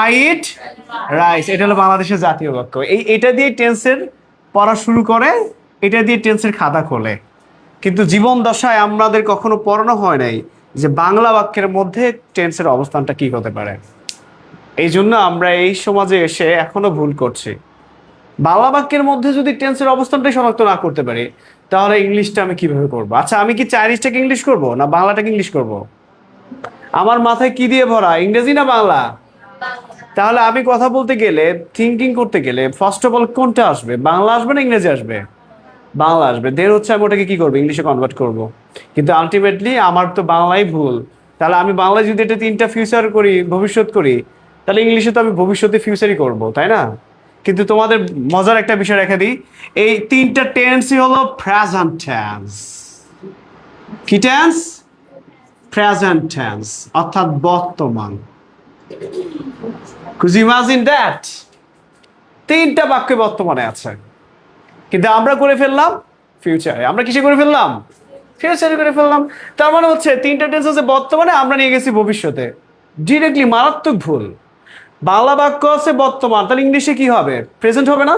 I eat rice, এটা হলো বাংলাদেশের জাতীয় বাক্য। এটা দিয়ে টেন্সের পড়া শুরু করে, এটা দিয়ে টেন্সের খাতা খোলে। কিন্তু জীবন দশায় আমাদের কখনো পড়ানো হয় নাই যে বাংলা বাক্যের মধ্যে টেন্সের অবস্থানটা কি হতে পারে। এই জন্য আমরা এই সমাজে এসে এখনো ভুল করছি। বাংলা বাক্যের মধ্যে যদি টেন্সের অবস্থানটাই শনাক্ত না করতে পারি, তাহলে ইংলিশটা আমি কিভাবে করবো? আচ্ছা, আমি কি চাইনিজটাকে ইংলিশ করব না বাংলাটাকে ইংলিশ করব? আমার মাথায় কি দিয়ে ভরা, ইংরেজি না বাংলা? তাহলে আমি কথা বলতে গেলে, থিঙ্কিং করতে গেলে ফার্স্ট অফ অল কোনটা আসবে, বাংলা আসবে না ইংরেজি আসবে? বাংলা আসবে। দেন হচ্ছে আমি ওটাকে কি করবো, ইংলিশে কনভার্ট করব। কিন্তু আলটিমেটলি আমার তো বাংলাই ভুল। তাহলে আমি বাংলায় যদি এটা তিনটা ফিউচার করি, ভবিষ্যৎ করি, তাহলে ইংলিশে তো আমি ভবিষ্যতে ফিউচারই করব, তাই না? কিন্তু তোমাদের মজার একটা বিষয় রেখে দিই, এই তিনটা টেন্সই হলো প্রেজেন্ট টেন্স। কি টেন্স? প্রেজেন্ট টেন্স, অর্থাৎ বর্তমান। Could you imagine that? তিনটা বাক্য বর্তমানে আছে, কিন্তু আমরা করে ফেললাম ফিউচারে। আমরা কিসে করে ফেললাম? ফিউচারে করে ফেললাম। তার মানে হচ্ছে তিনটা টেন্স আছে বর্তমানে, আমরা নিয়ে গেছি ভবিষ্যতে। ডিরেক্টলি মারাত্মক ভুল। বাংলা বাক্য আছে বর্তমান, তাহলে ইংলিশে কি হবে? প্রেজেন্ট হবে না?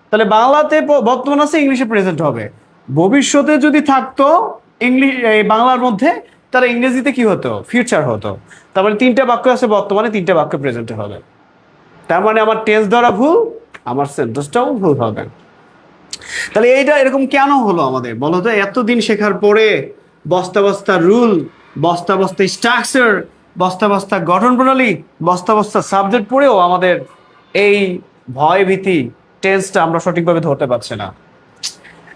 তাহলে বাংলাতে বর্তমান আছে, ইংলিশে প্রেজেন্ট হবে। ভবিষ্যতে যদি থাকতো ইংলিশ এই বাংলার মধ্যে, তাহলে ইংরেজিতে কি হতো? ফিউচার হতো। তার মানে তিনটা বাক্য আছে বর্তমানে, তিনটা বাক্য প্রেজেন্টে হবে। তার মানে আমার টেন্স ধরা ভুল, আমার সেন্টেন্সটাও ভুল হবে। তাহলে এইটা এরকম কেন হলো আমাদের বলো তো? এতদিন শেখার পরে বস্তা বস্তা রুল, বস্তা বস্তা স্ট্রাকচার, বস্তা বস্তা গঠন প্রণালী, বস্তা বস্তা সাবজেক্ট পড়েও আমাদের এই ভয় ভীতি টেন্সটা আমরা সঠিকভাবে ধরতে পারছি না।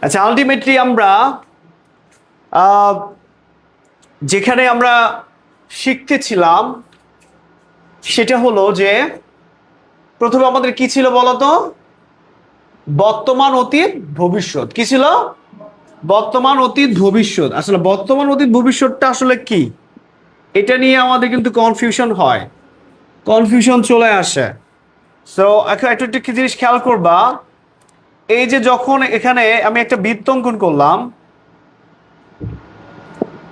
আচ্ছা, আলটিমেটলি আমরা যেখানে আমরা শিখতেছিলাম সেটা হলো যে প্রথমে আমাদের কি ছিল বলতো? বর্তমান, অতীত, ভবিষ্যৎ। কি ছিল? বর্তমান, অতীত, ভবিষ্যৎ। আসলে বর্তমান, অতীত, ভবিষ্যৎটা আসলে কি, এটা নিয়ে আমাদের কিন্তু কনফিউশন হয়, কনফিউশন চলে আসে। সো এখন একটু একটু কি জিনিস খেয়াল করবা, এই যে যখন এখানে আমি একটা বৃত্ত অঙ্কন করলাম,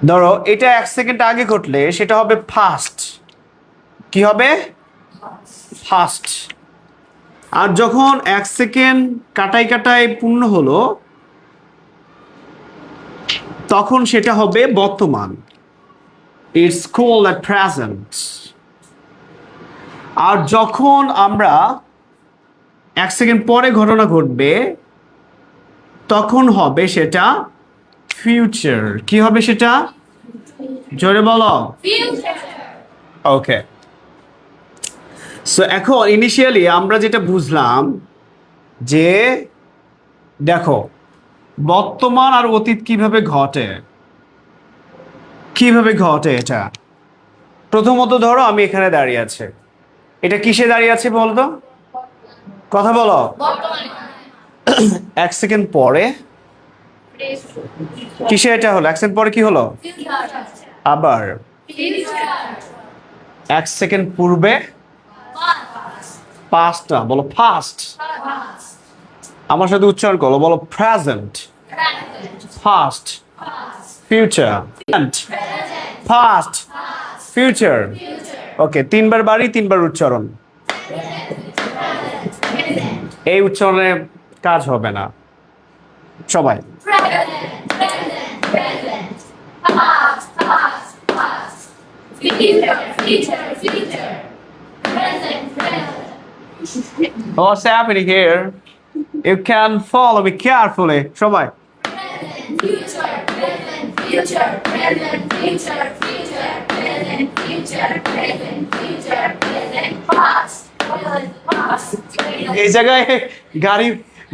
ধরো এটা 1 সেকেন্ড আগে ঘটলে সেটা হবে ফার্স্ট। কি হবে? ফার্স্ট। আর যখন 1 সেকেন্ড কাটাই কাটাই পূর্ণ হলো, তখন সেটা হবে বর্তমান। It's called at present. আর যখন আমরা 1 সেকেন্ড পরে ঘটনা ঘটবে, তখন হবে সেটা ফিউচার। কি হবে সেটা? জোরে বলো। ওকে। সো এখন ইনিশিয়ালি আমরা যেটা বুঝলাম যে দেখো বর্তমান আর অতীত কিভাবে ঘটে, কিভাবে ঘটে এটা। প্রথমত ধরো আমি এখানে দাঁড়িয়ে আছে, এটা কিসে দাঁড়িয়ে আছে বলতো? কথা বলো। 1 সেকেন্ড পরে কিসে এটা হলো? 1 সেকেন্ড পরে কি হলো? আবার 1 সেকেন্ড পূর্বে পাস্টটা বলো, ফাস্ট। আমার সাথে উচ্চারণ করো, বলো present, past, future, past, future. Okay, 3বার বাড়ি 3বার উচ্চারণ। এই উচ্চারণে কাজ হবে না সবাই। What's happening here? You can follow me carefully. সবাই। এই জায়গায় গাড়ি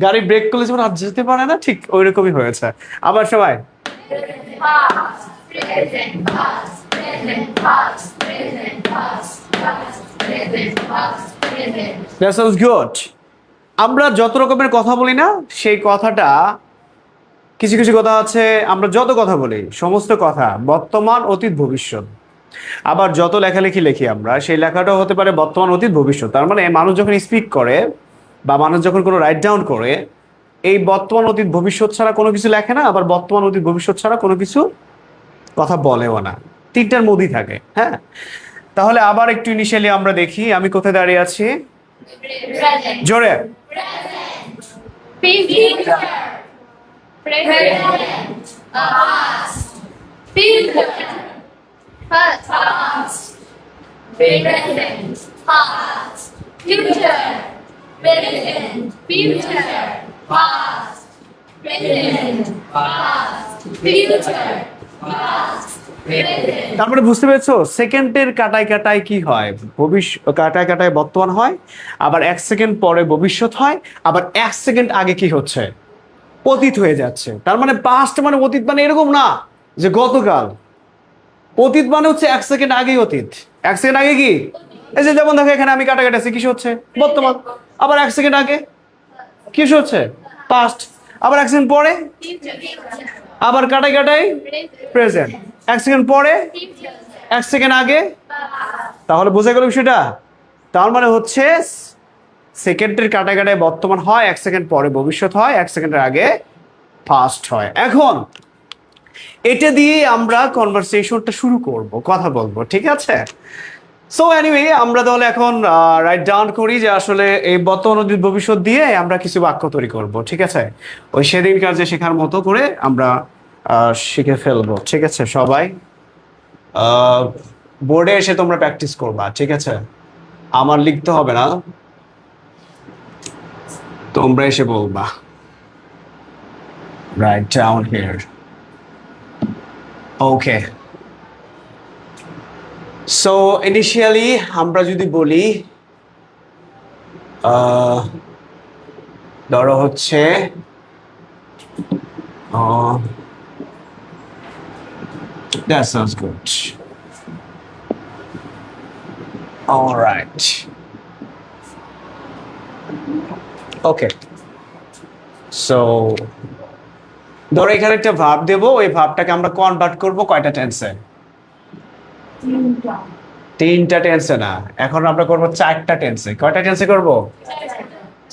গাড়ি ব্রেক করলে যেমন হাত যেতে পারে না, ঠিক ওই রকমই হয়েছে। আবার সবাই। That sounds good. আমরা যত রকমের কথা বলি না, সেই কথাটা কিছু কিছু কথা আছে, আমরা যত কথা বলি সমস্ত কথা বর্তমান, অতীত, ভবিষ্যৎ। আবার যত লেখালেখি লিখি আমরা, সেই লেখাটাও হতে পারে বর্তমান, অতীত, ভবিষ্যৎ। তার মানে মানুষ যখন স্পিক করে বা মানুষ যখন কোনো রাইট ডাউন করে, এই বর্তমান, অতীত, ভবিষ্যৎ ছাড়া কোনো কিছু লেখে না, আবার বর্তমান, অতীত, ভবিষ্যৎ ছাড়া কোনো কিছু কথা বলেও না। তিনটার মধ্যেই থাকে। হ্যাঁ, তাহলে আবার একটু ইনিশিয়ালি আমরা দেখি আমি কোথায় দাঁড়িয়ে আছি জোরে Future. Present. Past. Future. Past. Present. Past. Future. Present. Future. Past. Present. Past. Future. Past. Present. তারপরে বুঝতে পেরেছো সেকেন্ডের কাটায় কাটায় কি হয় কাটায় কাটায় বর্তমান হয় আবার 1 সেকেন্ড পরে ভবিষ্যৎ হয় আবার 1 সেকেন্ড আগে কি হচ্ছে অতীত হয়ে যাচ্ছে তার মানে পাস্ট মানে অতীত মানে এরকম না যে গতকাল অতীত মানে হচ্ছে 1 সেকেন্ড আগেই অতীত 1 সেকেন্ড আগে কি এই যে যেমন দেখো এখানে আমি কাটা কাটাচ্ছি কিছু হচ্ছে বর্তমান আবার 1 সেকেন্ড আগে কিছু হচ্ছে পাস্ট আবার 1 সেকেন্ড পরে আবার কাটাই কাটাই প্রেজেন্ট 1 সেকেন্ড পরে 1 সেকেন্ড আগে তাহলে বোঝা গেল বিষয়টা তার মানে হচ্ছে সেকেন্ডের কাটায় কাটায় বর্তমান হয় 1 সেকেন্ড পরে ভবিষ্যৎ হয় 1 সেকেন্ডের আগে পাস্ট হয় এখন এটা দিয়ে আমরা কনভারসেশনটা শুরু করব কথা বলবো ঠিক আছে সো এনিওয়ে আমরা তাহলে এখন রাইট ডাউন করি যে আসলে এই বর্তমান অতীত ভবিষ্যৎ দিয়ে আমরা কিছু বাক্য তৈরি করব ঠিক আছে ওই সেদিনকার যে শেখার মতো করে আমরা শিখে ফেলবো ঠিক আছে সবাই বোর্ডে এসে তোমরা প্র্যাকটিস করবা ঠিক আছে আমার লিখতে হবে না তোমরা এসে বলবা write down here okay so initially আমরা যদি বলি ধরো হচ্ছে that sounds good all right okay so ধরো এখানে একটা ভাব দেব ওই ভাবটাকে আমরা কনভার্ট করব কয়টা টেন্সে তিনটা টেন্সে না এখন আমরা করব চারটা টেন্সে কয়টা টেন্সে করব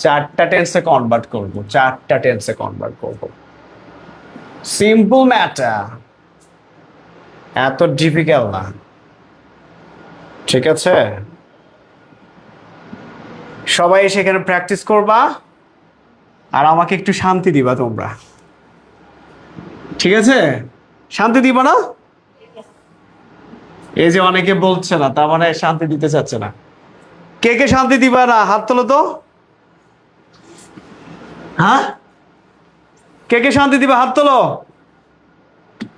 চারটা টেন্সে কনভার্ট করব চারটা টেন্সে কনভার্ট করব সিম্পল ম্যাটার এত ডিফিকাল্ট না ঠিক আছে সবাই সেখানে প্র্যাকটিস করবা আর আমাকে একটু শান্তি দিবা তোমরা ঠিক আছে শান্তি দিবা না এই যে অনেকে বলছে না তার মানে শান্তি দিতে চাচ্ছে না কে কে শান্তি দিবা না হাত তোলো তো হ্যাঁ কে কে শান্তি দিবা হাত তোলো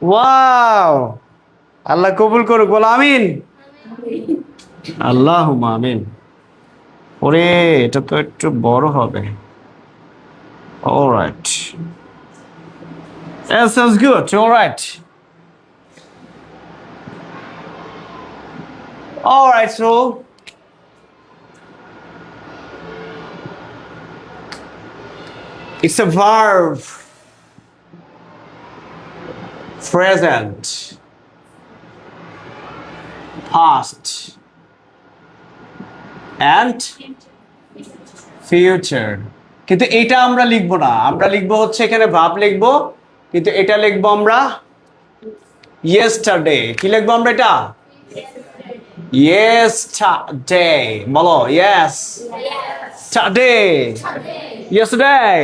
ওয়াও আল্লাহ কবুল করুক বলো আমিন আল্লাহুম্মা আমিন ওরে এটা তো একটু বড় হবে alright that sounds good alright so it's a verb present past and future কিন্তু এটা আমরা লিখবো না আমরা লিখবো হচ্ছে এখানে ভাব লিখবো কিন্তু এটা লিখবো আমরা yesterday কি লিখবো আমরা এটা yesterday বলো yes yesterday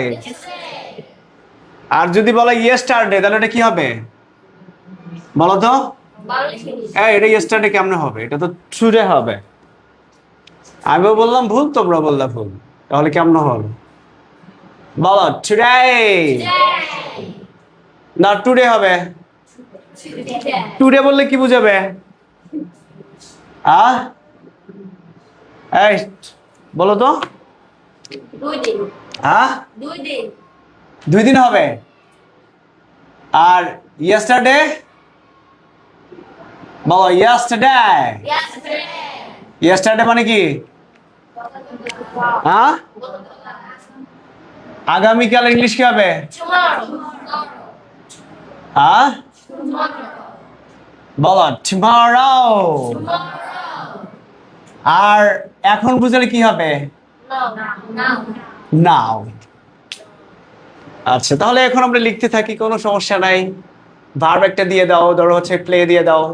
আর যদি বলো yesterday তাহলে এটা কি হবে বলো তো এটা yesterday কেমনে হবে এটা তো today হবে আমিও বললাম ভুল তোমরা বললা ভুল তাহলে কেমন হলো বলো today না টুডে হবে টুডে বললে কি বুঝাবে এই বলো তো 2 দিন হ্যাঁ 2 দিন হবে আর yesterday বলো yesterday মানে কি হ্যাঁ আগামীকাল ইংলিশ কি হবে হ্যাঁ বলো tomorrow আর এখন বুঝলে কি হবে নাও আচ্ছা তাহলে এখন আমরা লিখতে থাকি কোনো সমস্যা নাই ভার্ব একটা দিয়ে দাও ধরো হচ্ছে প্লে দিয়ে দাও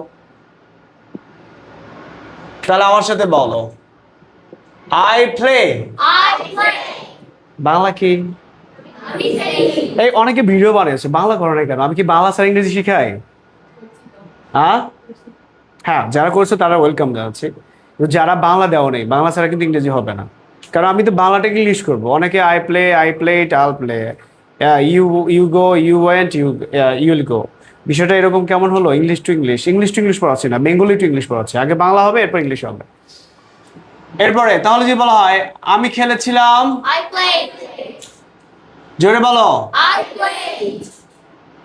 তাহলে আমার সাথে বলো, I play. I play. Bangla কি? আমি খেলি। এই অনেকে ভিডিও বানিয়েছে, বাংলা করো না কেন? আমি কি বাংলা স্যার ইংরেজি শিখাই? হ্যাঁ হ্যাঁ, যারা করছে তারা ওয়েলকাম জানাচ্ছি। কিন্তু যারা বাংলা দেওয়া নেই, বাংলা ছাড়া কিন্তু ইংরেজি হবে না। কারণ আমি তো বাংলাটাকে ইংলিশ করবো। অনেকে I played, I'll play, you you go, you went, you'll go. বিষয়টা এরকম কেমন হলো? ইংলিশ টু ইংলিশ পড়াচ্ছি না, বেঙ্গলি টু ইংলিশ পড়াচ্ছি। আগে বাংলা হবে, এরপর ইংলিশ হবে। এরপরে তাহলে যে বলা হয় আমি খেলেছিলাম, I played. জোরে বলো। I played.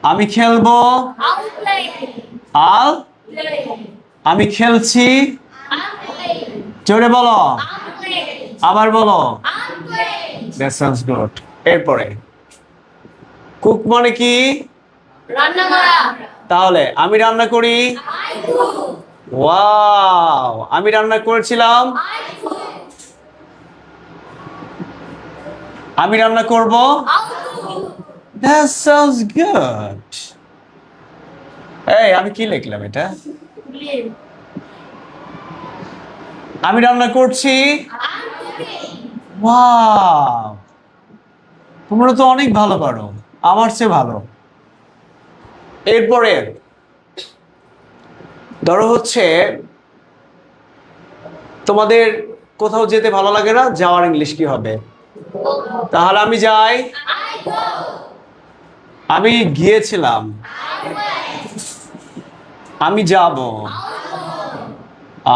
আমি খেলবো, I'll play. আল। Play. আমি খেলছি, I'm playing. জোরে বলো। I'm playing. আবার বলো। I'm playing. That sounds good. এরপরে কুক মানে কি? রান্না করা। তাহলে আমি রান্না করি, I cook. ওয়াও। আমি রান্না করেছিলাম, I cook. আমি রান্না করব, I'll cook. That sounds good. এই আমি কি লিখলাম এটা? Blame. আমি রান্না করছি, I'm cooking. ওয়াও। তোমরা তো অনেক ভালো পারো, আমার চেয়ে ভালো। এরপরে ধরো হচ্ছে তোমাদের কোথাও যেতে ভালো লাগে না, যাওয়ার ইংলিশ কি হবে? তাহলে আমি যাই, I go. আমি গিয়েছিলাম, I went. আমি যাব, I'll go.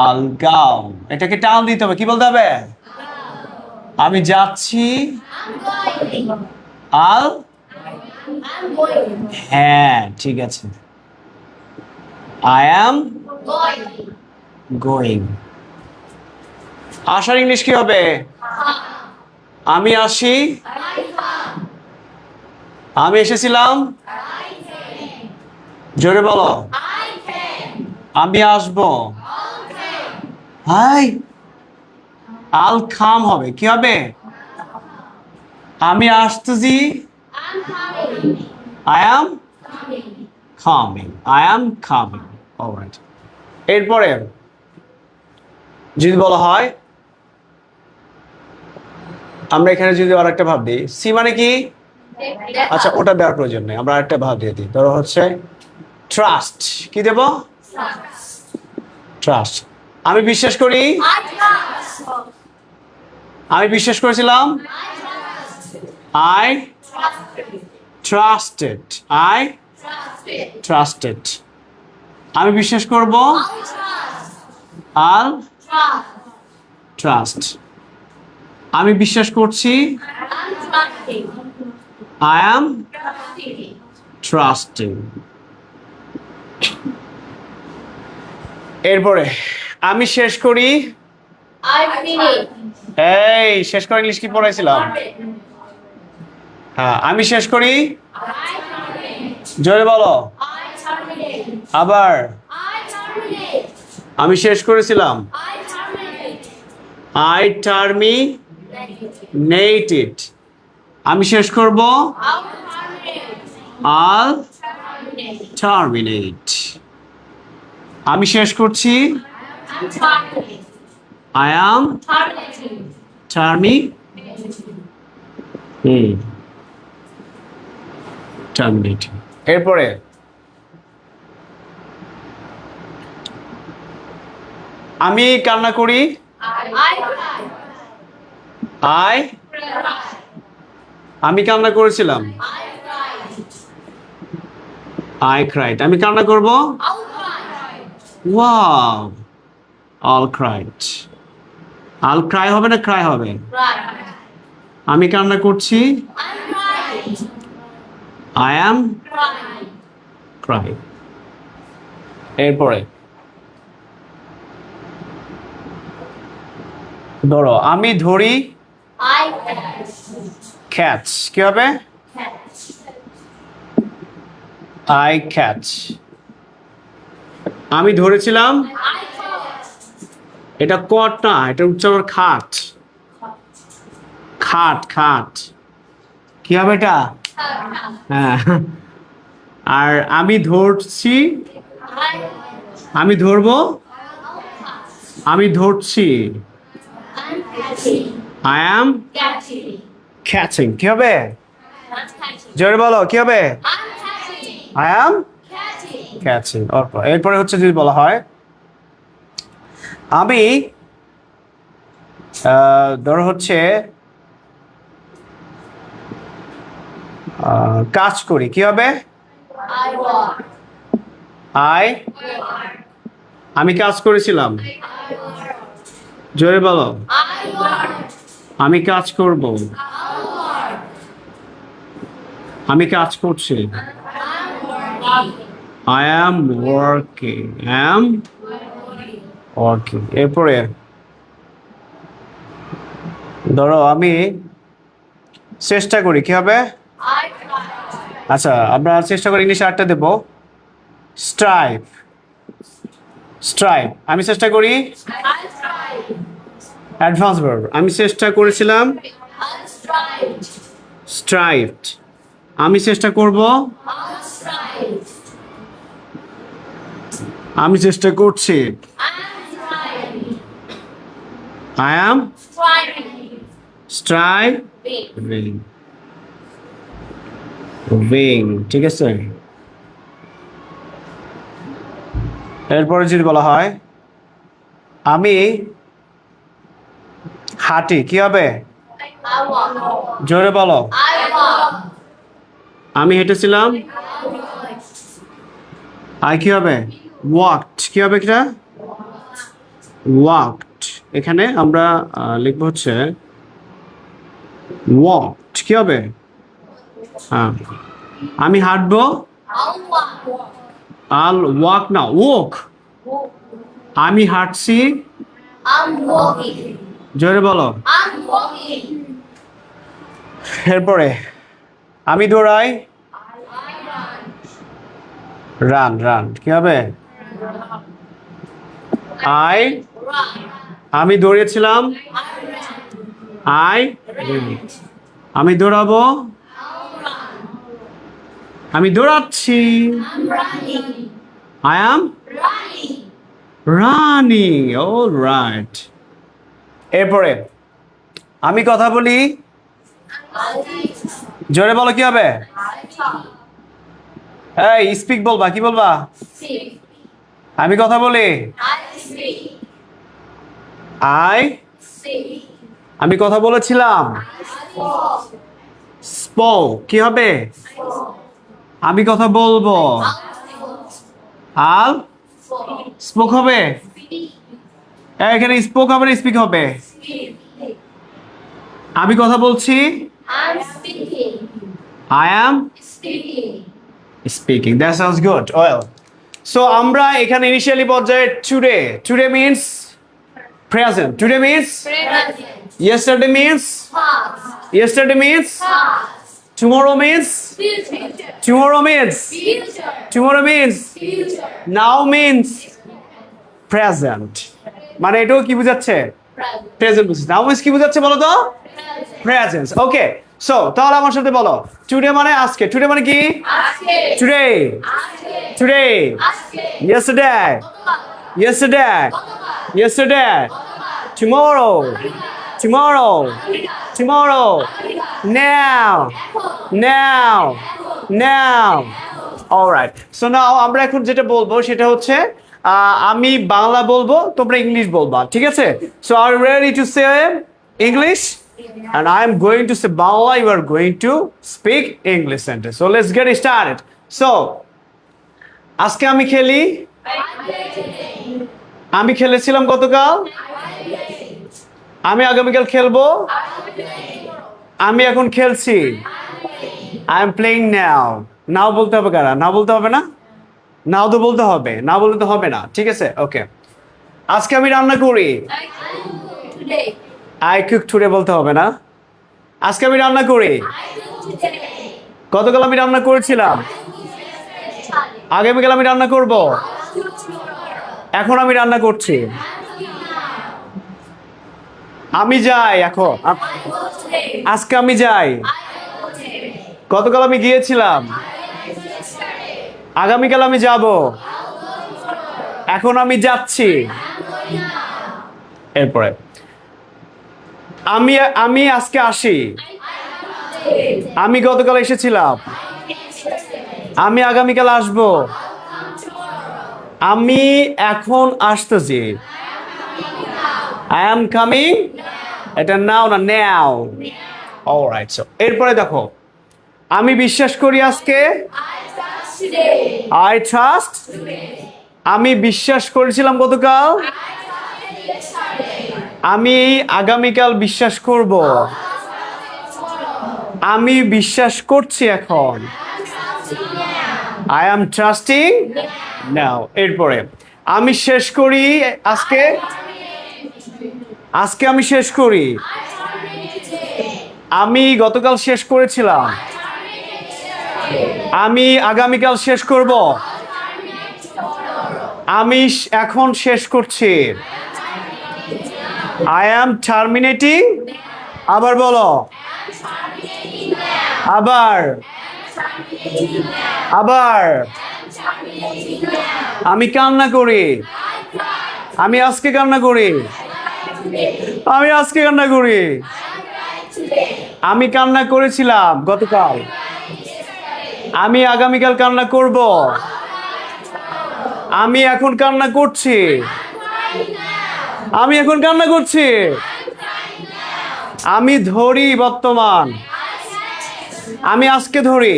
আল গাও। এটাকে টান দিতে হবে, কি বলতে হবে? আমি যাচ্ছি, I'm going. Al. I'm going. হ্যাঁ ঠিক আছে, আই অ্যাম Going. গোয়িং। আসার ইংলিশ কি হবে? আমি আসি, I come. আমি এসেছিলাম, I came. জোরে বলো। I came. আমি আসবো, All came. হাই। আল খাম হবে, কি হবে? আমি আসতেছি, I'm coming. I am Coming. Coming, I am coming. Alright. এরপরে যদি বলা হয়, আমরা এখানে যদি আর একটা ভাব দিই, সি মানে কি? আচ্ছা ওটা দেওয়ার প্রয়োজন নেই, আমরা আরেকটা ভাব দিয়ে দিই। ধরো হচ্ছে ট্রাস্ট, কি দেব? ট্রাস্ট। আমি বিশ্বাস করি, I trust. আমি বিশ্বাস করেছিলাম, I trust. I Trusted. Trusted, I Trusted. Trusted. আমি বিশ্বাস করব, I'll trust. আল Trust. ট্রাস্ট। আমি বিশ্বাস করছি, I'm trusting. I am Trusting. Trusting. এরপরে আমি শেষ করি, I finish. এই শেষ করে ইংলিশ কি পড়াইছিলাম? হ্যাঁ, আমি শেষ করি, I terminate. জোরে বলো। I terminate. আবার I terminate. আমি শেষ করেছিলাম, I terminate. I terminated. আমি শেষ করব, I'll terminate. আল Terminate. টার্মিনেট। আমি শেষ করছি, I'm terminate. I am Terminating. Terminating. এরপরে আমি কান্না করি, I cry. আই। Cry. আমি কান্না করেছিলাম, I cried. I cried. আমি কান্না করব, I'll cry. Wow, all cried. I'll cry হবে না ক্রাই হবে? Cry. আমি কান্না করছি, I'm crying. I am Crying. Cry. এরপরে ধরো আমি ধরি, I catch. ক্যাচ, কি হবে? Catch. I catch. আমি ধরেছিলাম, I caught. এটা কট না, এটা উচ্চারণ খাট, খাট খাট। কি হবে এটা? হ্যাঁ। আর আমি ধরছি, I আমি ধরবো, আমি ধরছি। I'm catching. I am Catching. Catching. কি হবে? I'm catching. জোরে বলো কি হবে? I'm catching. I am Catching. Catching. এরপরে হচ্ছে যদি বলা হয় আমি ধরো হচ্ছে কাজ করি। কি হবে? I walk. আই আমি কাজ করেছিলাম। I work. জোরে বলো। I work. আমি কাজ করব। I work. আমি কাজ করছি। I'm working. I am working. Am working. এরপরে ধরো আমি চেষ্টা করি। কি হবে? I try. আচ্ছা আমরা চেষ্টা করি ইংলিশে আটটা দেবো। স্ট্রাইভ। স্ট্রাইভ আমি চেষ্টা করি। I try. অ্যাডভান্স ভার্ব আমি চেষ্টা করেছিলাম। I strived. স্ট্রাইভড আমি চেষ্টা করব। I strived. আমি চেষ্টা করছি। I'm trying. I am Striving. Striving. Wing. ঠিক আছে। এরপরে যদি বলা হয় আমি হাঁটি। কি হবে? I walk. জোরে বলো। I walk. আমি হেঁটেছিলাম। I walked. আই কি হবে? ওয়াকড। কি হবে এটা? ওয়াকড। এখানে আমরা লিখবো হচ্ছে ওয়াকড। কি হবে? হ্যাঁ আমি হাঁটবো। I'll walk. আল ওয়াক না ওক। আমি হাঁটছি। I'm walking. জোরে বলো। I'm walking. এরপরে আমি দৌড়াই। I run. রান। রান কি হবে? I Run. আমি দৌড়েছিলাম। I ran. আই আমি দৌড়াবো। I'll run. আমি দৌড়াচ্ছি। I'm running. I am Running. Running. All right. এরপরে আমি কথা বলি। I eat. জোরে বলো কি হবে? I talk. এই স্পিক বলবা। কি বলবা? Speak. আমি কথা বলি। I speak. I Speak. আমি কথা বলেছিলাম। I walk. স্পোক। কি হবে? আমি কথা বলবো। I'll আল speak. স্পোক হবে। Speak. এখানে স্পোক হবে না স্পিক হবে? Speak. আমি কথা বলছি। I'm speaking. I am Speaking. Speaking. That sounds good. Well so আমরা এখানে ইনিশিয়ালি পর্যায়ে today. Today means present. Today means Present. yesterday means Past. yesterday means Past. tomorrow means Future. tomorrow means Future. tomorrow means Future. now means present মানে এটাও কি বোঝাচ্ছে? Present. Present বুঝছে। নাও means কি বোঝাচ্ছে বলো তো? Present. প্রেজেন্স। ওকে সো তাহলে আমার সাথে বলো টুডে মানে আজকে। টুডে মানে কি? Aske. Today Aske. Today Aske. yesterday yesterday yesterday tomorrow tomorrow tomorrow now now now alright so now আমরা এখন যেটা বলবো সেটা হচ্ছে আমি বাংলা বলবো তোমরা ইংলিশ বলবা। ঠিক আছে? so are you ready to say English and I am going to say Bangla, you are going to speak English sentence. So let's get started. So আজকে আমি খেলি। আমি খেলেছিলাম গতকাল। আমি আগামীকাল খেলবো। আমি এখন খেলছি। আই এম প্লেইং নাও। নাও বলতে হবে কারা? নাও বলতে হবে না? নাও তো বলতে হবে। না বলতে তো হবে না। ঠিক আছে? ওকে আজকে আমি রান্না করি। Today. আই কুক টুডে বলতে হবে না। আজকে আমি রান্না করি। I do today. গতকাল আমি রান্না করেছিলাম। আগামীকাল আমি রান্না করব। এখন আমি রান্না করছি। আমি যাই এখন। আজকে আমি যাই। গতকাল আমি গিয়েছিলাম। আগামীকাল আমি যাব। এখন আমি যাচ্ছি। এরপরে আমি আমি আজকে আসি, আমি গতকাল এসেছিলাম, আমি আগামীকাল আসব, আমি এখন আসতেছি, আই অ্যাম কামিং, এটা নাও না নাও। অলরাইট, সো এরপরে দেখো, আমি বিশ্বাস করি আজকে, I trust today. I trust, আমি বিশ্বাস করেছিলাম গতকাল, I trusted yesterday. আমি আগামীকাল বিশ্বাস করব, আমি বিশ্বাস করছি এখন, I'm trusting now. I am trusting now. এরপরে আমি শেষ করি আজকে, আজকে আমি শেষ করি, I terminate today. আমি গতকাল শেষ করেছিলাম, I terminate yesterday. আমি আগামীকাল শেষ করব, I terminate tomorrow. আমি এখন শেষ করছি, আই অ্যাম টার্মিনেটিং, আবার বলো, Terminating now. আবার Terminating now. আবার Terminating now. আমি কান্না করি, I cry. আমি আজকে কান্না করি, Today. আমি আজকে কান্না করি, I cry today. আমি কান্না করেছিলাম গতকাল, আমি আগামীকাল কান্না করব, আমি এখন কান্না করছি, আমি এখন কান্না করছি, আমি ধরি বর্তমান, আমি আজকে ধরি,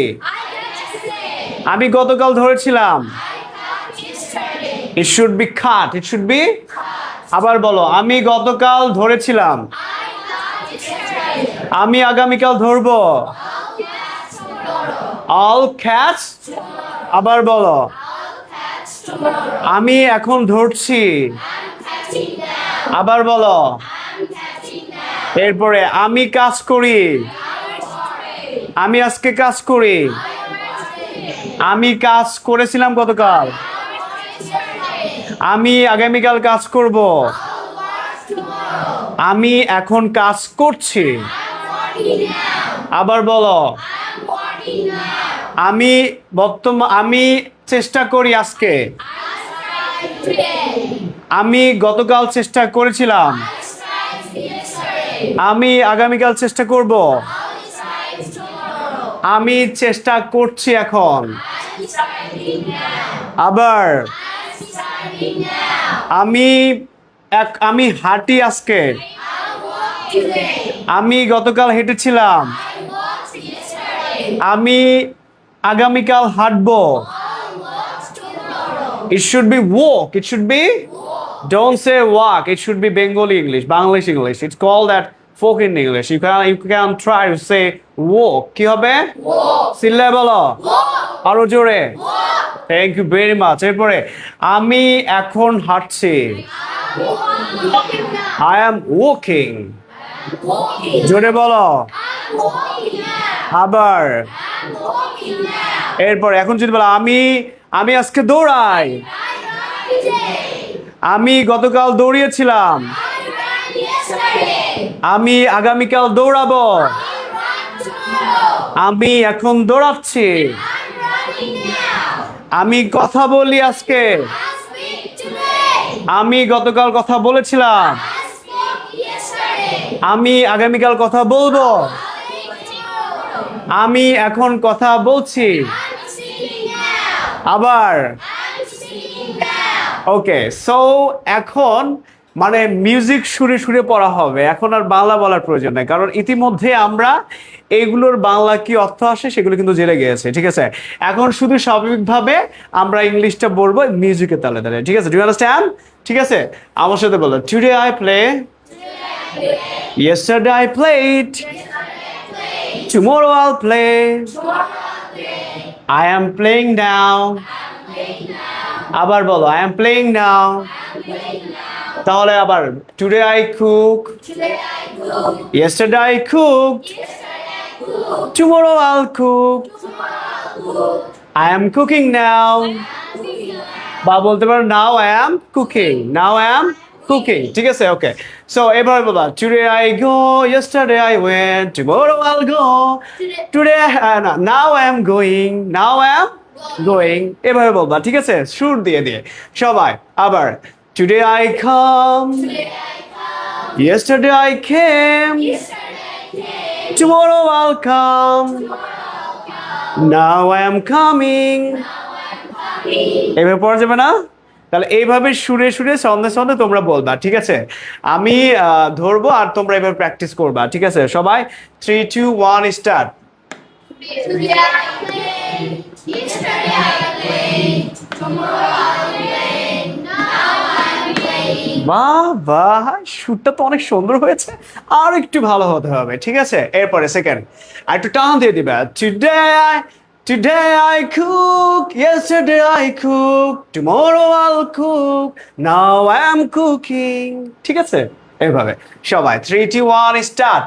আমি গতকাল ধরেছিলাম, ইট শুড বি খাট, ইট শুড বি, আবার বলো, আমি গতকাল ধরেছিলাম, আমি আগামীকাল ধরবো, অল ক্যাটস, আবার বলো, আমি এখন ধরছি, আবার বলো, এরপরে আমি কাজ করি, আমি আজকে কাজ করি, আমি কাজ করেছিলাম গতকাল, আমি আগামীকাল কাজ করব, আমি এখন কাজ করছি, আবার বলো, আমি আমি চেষ্টা করি আজকে, আমি গতকাল চেষ্টা করেছিলাম, আমি আগামীকাল চেষ্টা করব, আমি চেষ্টা করছি এখন, আবার আমি আমি হাঁটি আজকে, আমি গতকাল হেঁটেছিলাম, আমি আগামীকাল হাঁটবো, it should be walk, it should be, don't say walk, it should be Bengali English, Bangladesh English, it's called that folk in English, you can try to say walk, কি হবে, চিল্লায় বলো, আরো জোরে, থ্যাংক ইউ ভেরি মাচ। এরপরে আমি এখন হাঁটছি, আই অ্যাম ওয়াকিং, জোরে বলো, আবার এরপর এখন যদি বলো, আমি আজকে দৌড়াই, আমি গতকাল দৌড়িয়েছিলাম, আমি আগামীকাল দৌড়াবো, আমি এখন দৌড়াচ্ছি, আমি কথা বলি আজকে, আমি গতকাল কথা বলেছিলাম, আমি আগামীকাল কথা বলবো, আমি এখন কথা বলছি, আবার ওকে। সো এখন মানে মিউজিক সুরে সুরে পড়া হবে, এখন আর বাংলা বলার প্রয়োজন নেই, কারণ ইতিমধ্যে আমরা এইগুলোর বাংলা কি অর্থ আসে সেগুলো কিন্তু জেনে গিয়েছে, ঠিক আছে। এখন শুধু স্বাভাবিকভাবে আমরা ইংলিশটা বলবো মিউজিকের তালে তালে, ঠিক আছে, ডু ইউ আন্ডারস্ট্যান্ড? ঠিক আছে, আমার সাথে বলো, today I play, yesterday I played, tomorrow I'll play, I am playing now, আবার বলো, I am playing now, তাহলে আবার today I cook, yesterday I cooked, tomorrow I'll cook, I am cooking now, বা বলতে পারো নাও I am cooking, now I am cooking, ঠিক আছে, okay. So এবার বলবা, today I go, yesterday I went, tomorrow I'll go, today now I am going, now I am going, এভাবে বলবা, ঠিক আছে, সুর দিয়ে দিয়ে সবাই। আবার today I come, Yesterday I came, tomorrow I'll come. Now I am coming. এভাবে পড়া যাবে না? তাহলে এইভাবে সুরে সুরে সন্ধ্যে সন্ধ্যে তোমরা বলবা, ঠিক আছে? আমি ধরবো আর তোমরা এভাবে প্র্যাকটিস করবা, ঠিক আছে? সবাই 3, 2, 1 start. Today I played, yesterday I played, tomorrow I'll play, now I'm playing. বাহ বাহ, সুরটা তো অনেক সুন্দর হয়েছে, আর একটু ভালো হতে হবে, ঠিক আছে? এরপরে সেকেন্ড আর একটু টান দিয়ে দিবা। Today I cook, yesterday I cook, tomorrow I'll cook, now I am cooking, ঠিক আছে? এইভাবে সবাই 3, 2, 1 start.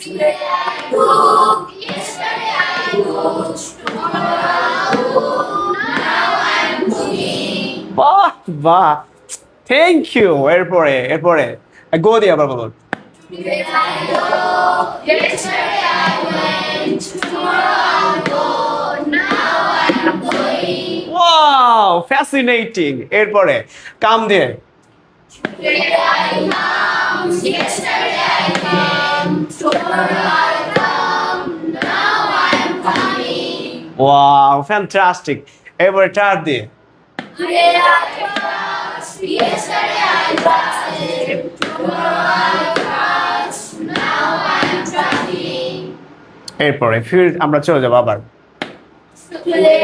Today I cook, yesterday I cooked, tomorrow I'll cook, now I'm cooking. বাহ বাহ, থ্যাংক ইউ। এরপরে গো দিয়ে আবার বলুন। Today I go, yesterday I went, tomorrow I'll go, now I'm going. Wow, fascinating. এরপরে কাম দিয়ে। Today I come, yesterday I came, tomorrow I'll come, now I'm coming. Wow, fantastic. এরপরে টার দিয়ে। Today I trust, yesterday I trusted, tomorrow I'll trust, now I'm trusting. এরপরে ফির আমরা চলে যাবো আবার। Today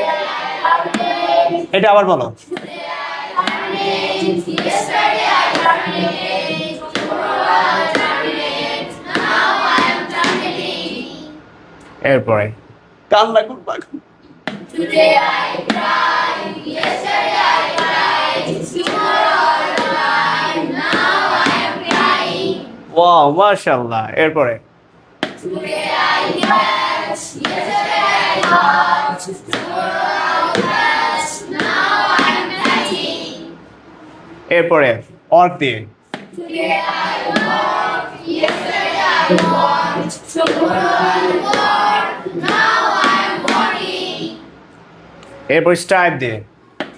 I prayed, এটা আবার বলো। today I prayed, yesterday I prayed, tomorrow I'll prayed, now I'm trusting. এরপরে কান্না করবা। Today I cried, yesterday I cried, tomorrow I'll cry, now I'm crying. Wow, মাশাআল্লাহ। এরপরে Today I guess, yesterday I thought, tomorrow I'll guess, now I'm betting. এরপরে অর্ক দিয়ে। Today I walk, yesterday I walked, tomorrow I'll walk, now I'm walking. এরপর স্টাইপ দিয়ে।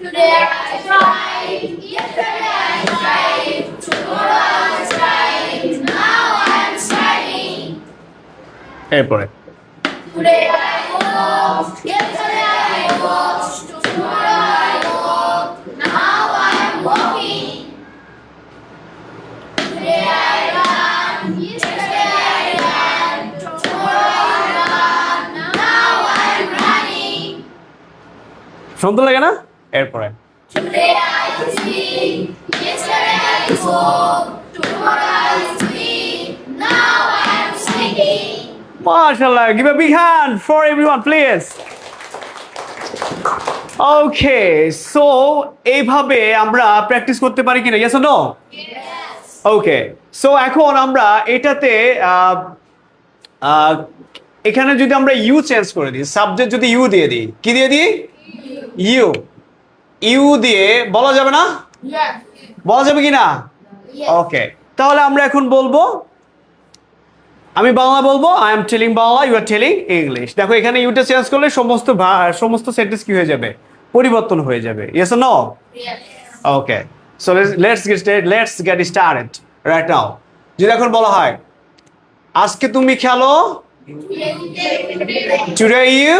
Today I tried, yesterday I tried, tomorrow I'll strive, now I'm striving. এরপরে Today I walked, yesterday I walked, tomorrow I walk, now I'm walking. Today I run, yesterday I ran, tomorrow I run, now I'm running. সুন্দর লাগে না? এরপরে Today I sing, yesterday I spoke, tomorrow I speak, now I'm singing. মাশাআল্লাহ, give a big hand for everyone please. Okay, so এইভাবে আমরা practice করতে পারি কিনা? Yes or no? Yes. Okay, so এখন আমরা এটাতে এখানে যদি আমরা ইউ চেঞ্জ করে দিই, সাবজেক্ট যদি ইউ দিয়ে দিই, কি দিয়ে দিই? ইউ দিয়ে বলা যাবে না? Yes. বলা যাবে কি না? Yes. ওকে, তাহলে আমরা এখন বলবো, আমি বাংলা বলবো, I am telling Bangla, you are telling English. দেখো এখানে ইউটা চেঞ্জ করলে সমস্ত সেন্টেন্স কি হয়ে যাবে? পরিবর্তন হয়ে যাবে। Yes or no? Yes. Okay, so let's get started right now. যদি এখন বলা হয় আজকে তুমি খেলো, টুডে ইউ,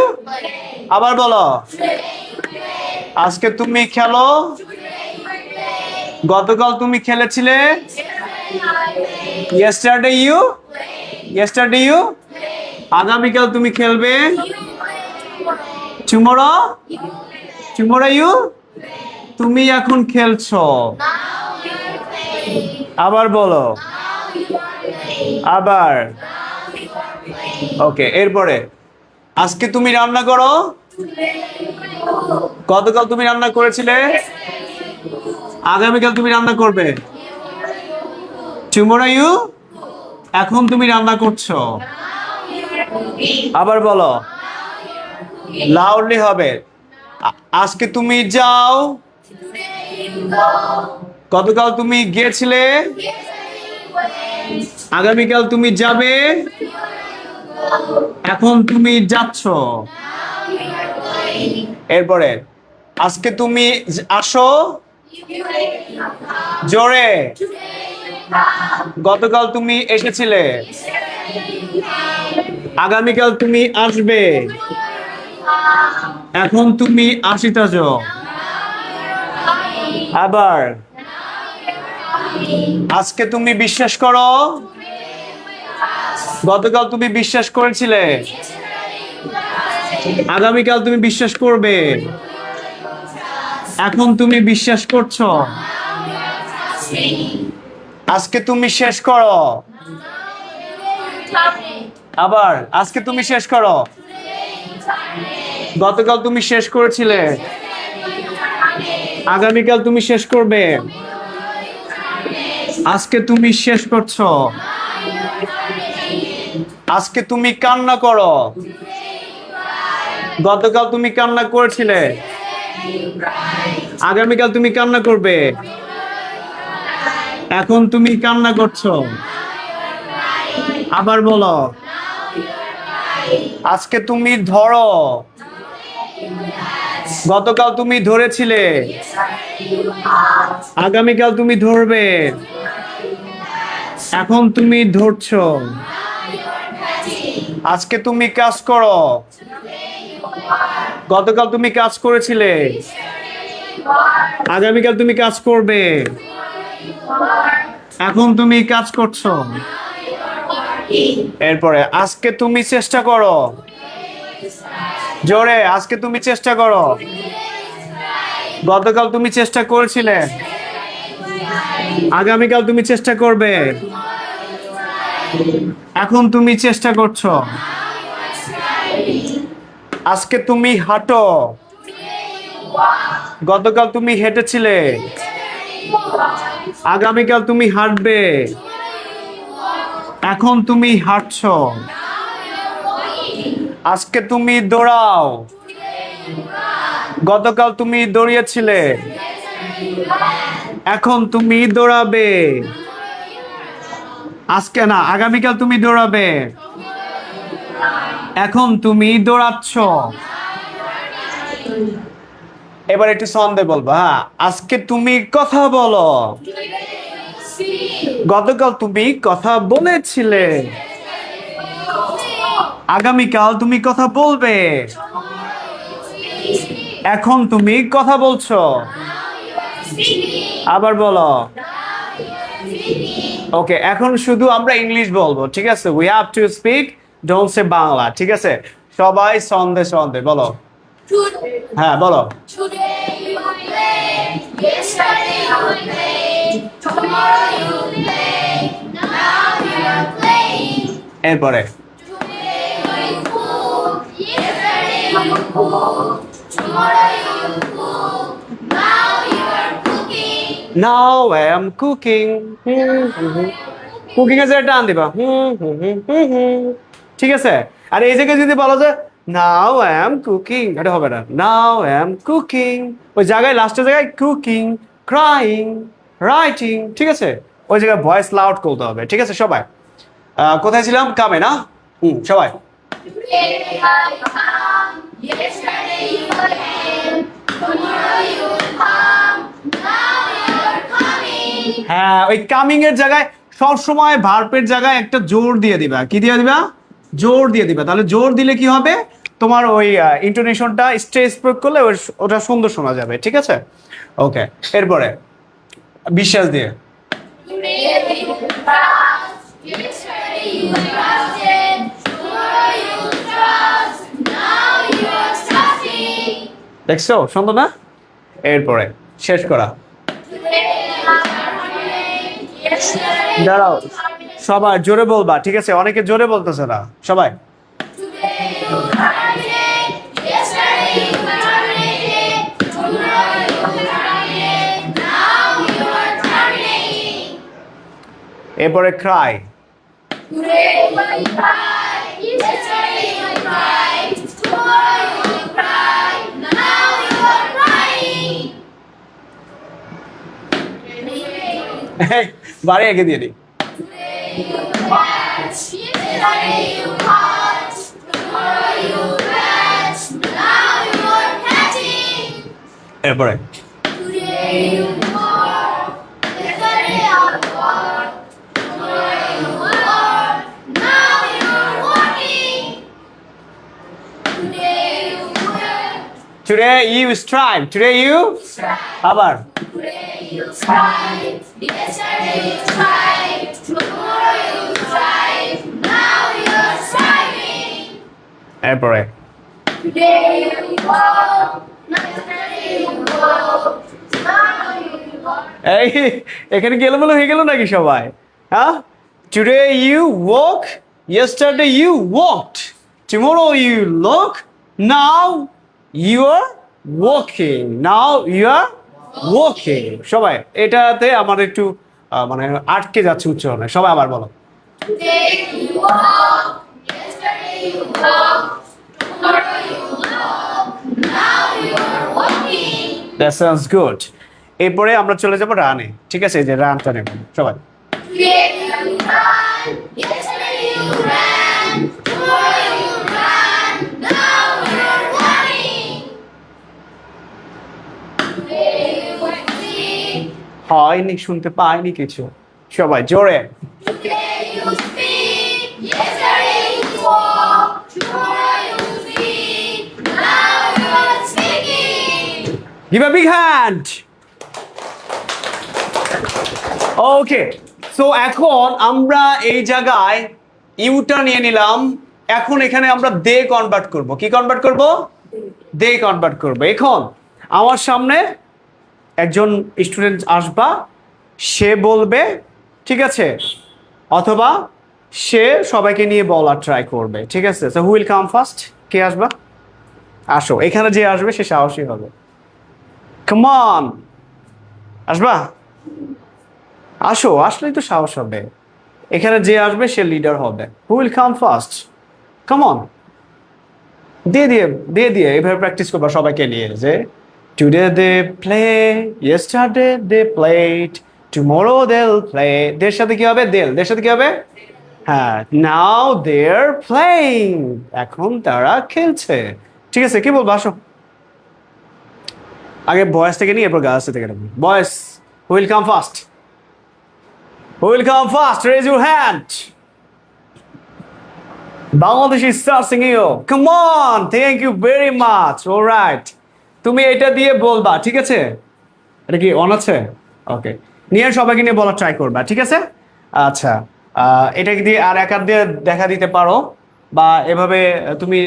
আবার বলো আজকে তুমি খেলো, গতকাল তুমি খেলেছিলে, ইয়েস্টারডে ইউ, আগামীকাল তুমি খেলবে, টুমরো ইউ, তুমি এখন খেলছো, আবার বলো, আবার। ওকে, এরপরে আজকে তুমি রান্না করো, গতকাল তুমি রান্না করেছিলে, আগামীকাল তুমি রান্না করবে, টুমরো ইউ, এখন তুমি রান্না করছো, আবার বলো, লাউডলি হবে। আজকে তুমি যাও, গতকাল তুমি গিয়েছিলে, আগামীকাল তুমি যাবে, এখন তুমি যাচ্ছ। এরপরে আজকে তুমি আসো, জোরে, গতকাল তুমি এসেছিলে, আগামীকাল তুমি আসবে, এখন তুমি আসিতেছ। আবার আজকে তুমি বিশ্বাস করো, গতকাল তুমি বিশ্বাস করেছিলে, আগামীকাল তুমি বিশ্বাস করবে, এখন তুমি বিশ্বাস করছো। আজকে তুমি শেষ করো, আবার আজকে তুমি শেষ করো, গতকাল তুমি শেষ করেছিলে, আগামীকাল তুমি শেষ করবে, আজকে তুমি শেষ করছো। আজকে তুমি কান্না করো, গতকাল তুমি কান্না করেছিলে, আগামীকাল তুমি কান্না করবে, এখন তুমি কান্না করছো। আবার বলো, আজকে তুমি ধরো, গতকাল তুমি ধরেছিলে, আগামীকাল তুমি ধরবে, এখন তুমি ধরছো। আজকে তুমি কাজ করো, গতকাল তুমি কাজ করেছিলে, আগামীকাল তুমি কাজ করবে, এখন তুমি কাজ করছো। এরপরে আজকে তুমি চেষ্টা করো, জোরে, আজকে তুমি চেষ্টা করো, গতকাল তুমি চেষ্টা করেছিলে, আগামীকাল তুমি চেষ্টা করবে, এখন তুমি চেষ্টা করছো। আজকে তুমি হাঁটো, গতকাল তুমি হেঁটেছিলে, আগামীকাল তুমি হাঁটবে, এখন তুমি হাঁটছো। আজকে তুমি দৌড়াও, গতকাল তুমি দৌড়িয়েছিলে, এখন তুমি দৌড়াবে, আজকে না, আগামীকাল তুমি দৌড়াবে, এখন তুমি দৌড়াচ্ছ। এবার একটু ছন্দে বলবা। হ্যাঁ, আজকে তুমি কথা বলো, গতকাল তুমি কথা বলেছিলে, আগামীকাল তুমি কথা বলবে, এখন তুমি কথা বলছো। আবার বলো। ওকে, এখন শুধু আমরা ইংলিশ বলবো, ঠিক আছে? We have to speak, don't say Bangla, ঠিক আছে? সবাই ছন্দে ছন্দে বলো। হ্যাঁ বলো। Today you play, yesterday you played, tomorrow you play, now you are playing. এরপরে Today you cook, yesterday you cook, tomorrow you cook, now you are cooking. Now I am cooking. Cooking এর জায়গায় টান দিবা। ঠিক আছে? আর এই জায়গায় যদি বলো যে নাও আই এম কুকিং, এটা হবে না। নাও আই এম কুকিং, ওই জায়গায় লাস্টের জায়গায় কুকিং, ক্রাইং, রাইটিং, ঠিক আছে? ওই জায়গায় ভয়েস লাউড করতে হবে, ঠিক আছে সবাই? কোথায় ছিলাম? কামে না? সবাই। Today you come, yesterday you came, tomorrow you come, now you are coming. হ্যাঁ, ওই কামিং এর জায়গায় সবসময় ভার্বের জায়গায় একটা জোর দিয়ে দিবা। কি দিয়ে দিবা? জোর দিয়ে দিবা। তাহলে জোর দিলে কি হবে? তোমার ওই ইন্টোনেশনটা স্ট্রেস প্রয়োগ করলে ওটা সুন্দর শোনা যাবে, ঠিক আছে? ওকে, এরপরে বিশ্বাস দিয়ে। Today you trust, yesterday you trusted, tomorrow you trust, now you are trusting. দেখছো সুন্দর না? এরপরে শেষ করা। Today you are praying, yesterday দাঁড়াও, সবাই জোরে বলবা, ঠিক আছে? অনেকে জোরে বলতেছে না, সবাই। Today you praying, yesterday you praying, tomorrow you praying, now you are praying. এরপরে Cry. Today you cry, yesterday you cried, tomorrow you cry, now you are crying. বাড়ি এগিয়ে দিয়ে দিই। Today you catch, yesterday you caught, tomorrow you catch, now you are catching. এরপরে Today you walk, yesterday you walk, Today you strive. Today you আবার Today you strive. Yesterday you tried. Tomorrow you strive. Now you're striving. এরপরে Today you walk. Yesterday you walk. Now you walk. এই এখানে কি এলোমেলো হয়ে গেল নাকি সবাই? হ্যাঁ, Today you walk. Yesterday you walked. Tomorrow you look. Now you are walking. Now you are walking. সবাই এটাতে আমার একটু মানে আটকে যাচ্ছে উচ্চারণে। সবাই আবার বলো। Today you walk. Yesterday you walk. Tomorrow you walk. Now you are walking. That sounds good. এরপরে আমরা চলে যাব রানে। ঠিক আছে, এই যে রানটা নেব সবাই। Today you run. Yesterday you ran. Tomorrow you run. Now you're running. Today you speak. হয়নি, শুনতে পাইনি কিছু। সবাই জোরে। Today you speak. Yesterday you walk. Tomorrow you speak. Now you're speaking. Give a big hand. Okay, so এখন আমরা এই জায়গায় ইউটা নিয়ে নিলাম। এখন এখানে আমরা দে কনভার্ট করব। কি কনভার্ট করব? দে কনভার্ট করব। এখন আমার সামনে একজন স্টুডেন্ট আসবা, সে বলবে, ঠিক আছে, অথবা সে সবাইকে নিয়ে বলার ট্রাই করবে। ঠিক আছে, so who will come first? কে আসবা? আসো, এখানে যে আসবে সে সাহসী হবে। কাম অন, আসবা? আসো, আসলেই তো সাহস হবে। এখানে যে আসবে সে লিডার হবে। Who will come first? Come on, দিয়ে এভাবে প্র্যাকটিস করবা সবাইকে নিয়ে, যে today they play, yesterday they played, tomorrow they'll play. দের সাথে কি হবে? দের সাথে কি হবে? হ্যাঁ, নাও দে আর প্লেইং। এখন তারা খেলছে। ঠিক আছে, কি বলবো? আসো, আগে বয়েস থেকে নিয়ে এরপর গার্লস থেকে নেবো। Boys, who will come first? Who will come first? Raise your hand. Bangladeshi star singing. Come on, thank you very much. All right. তুমি এটা দিয়ে বলবা, ঠিক আছে? এটা কি অন আছে? ওকে, নিয়ে সবাইকে নিয়ে বলা ট্রাই করবা, ঠিক আছে? আচ্ছা, এটা দিয়ে আর এক হাত দিয়ে দেখা দিতে পারো, বা এভাবে তুমি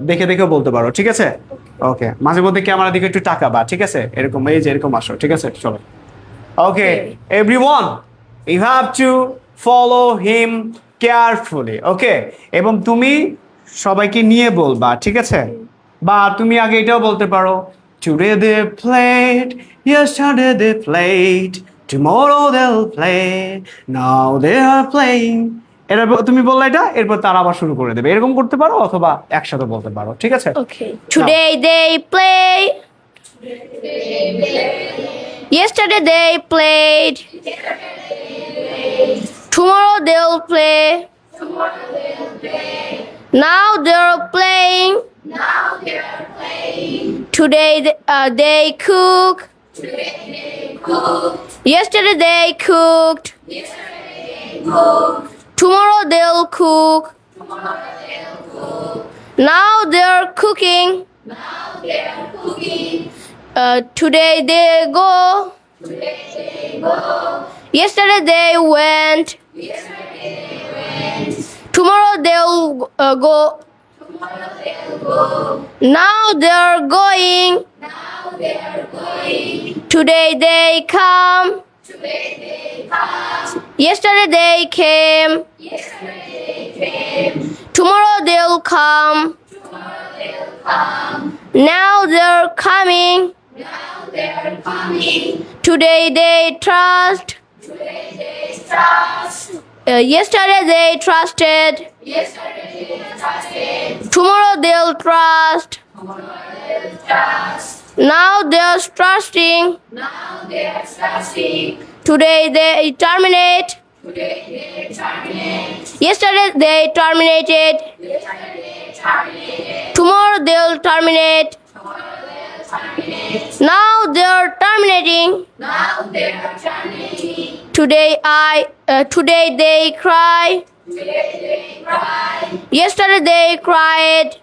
দেখে দেখেও বলতে পারো, ঠিক আছে? ওকে, মাঝে মধ্যে ক্যামেরার দিকে একটু তাকাবা, ঠিক আছে? এরকম, এই যে এরকম আসো, ঠিক আছে? চলো। ওকে, everyone, you have to follow him carefully, okay? এবং তুমি সবাইকে নিয়ে বলবা, ঠিক আছে? বা তুমি আগে এটাও বলতে পারো, today they played, yesterday they played, tomorrow they'll play, now they are playing. এটা তুমি বললে এটা, এরপর তারা আবার শুরু করে দেবে। এরকম করতে পারো, অথবা একসাথে বলতে পারো, ঠিক আছে? Okay. Today they play. Yesterday they played. Tomorrow they'll play. Now they're playing. Today they cook. Yesterday they cooked. Tomorrow they'll cook. Now they're cooking. Today they go. Yesterday they went. Tomorrow they'll go. Now they're going. Today they come. Yesterday they came. Tomorrow they'll come. Now they're coming. Today they trust. Yesterday they trusted. Tomorrow they'll trust. Now they're trusting. Today they terminate. Yesterday they terminated. Tomorrow they'll terminate. Now they're terminating. Today they cry. Yesterday they cried.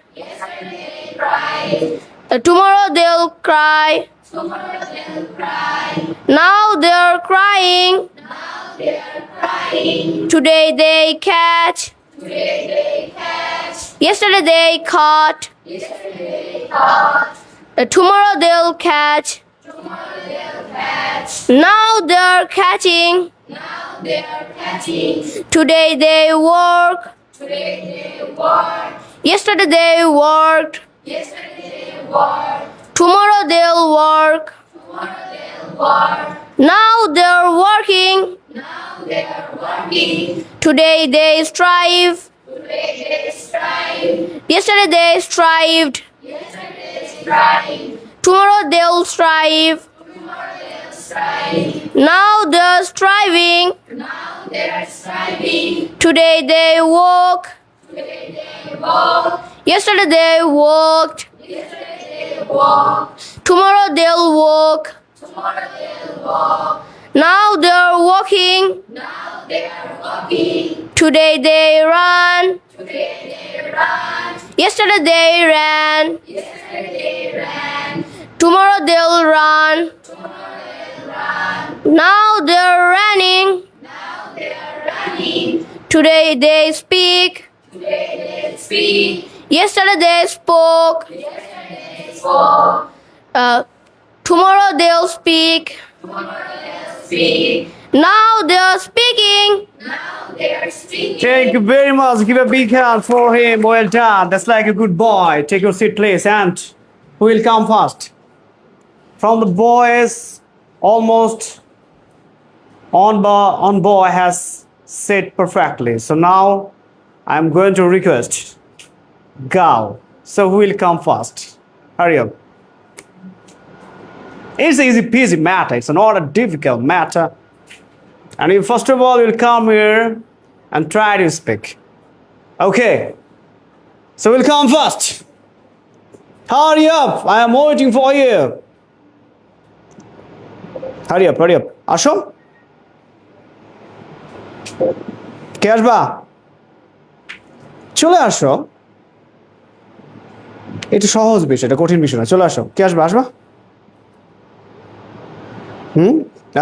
Tomorrow they'll cry. Tomorrow they'll cry. Now they're crying. Now they're crying. Today they catch. Today they catch. Yesterday they caught. Yesterday they caught. Tomorrow they'll catch. Tomorrow they'll catch. Now they're catching. Now they're catching. Today they work. Today they work. Yesterday they worked. Yesterday they worked. Tomorrow they'll work. Tomorrow they'll work. Now they're working. Now they're working. Today they strive. Today they strive. Yesterday they strived. Yesterday they strive. Tomorrow they'll strive. Tomorrow they'll strive. Now they're striving. Now they're striving. Today they walk. Today they walk. Yesterday they walked. Yesterday they walked. Tomorrow they'll walk. Tomorrow they'll walk. Now they're walking. Now they're walking. Today they run. Today they run. Yesterday they ran. Yesterday they ran. Tomorrow they'll run. Tomorrow they'll run. Now they're running. Now they're running. Today they speak. Today they speak. Yesterday they spoke. Yesterday they spoke. Tomorrow they'll speak. Tomorrow they'll speak. Now they're speaking. Now they're speaking. Thank you very much. Give a big hand for him. Well done. That's like a good boy. Take your seat, please. And who will come first? From the boys, almost on boy has said perfectly. So now I'm going to request Gao. So who will come first? Hurry up. It's an easy peasy matter. It's not a difficult matter. And you first of all will come here and try to speak. Okay. So we'll come first. Hurry up. I am waiting for you. Hurry up, hurry up. আসো কে আসবা চলে আসো এটা সহজ বিষয় এটা কঠিন বিষয় না চলে আসো কে আসবা আসবা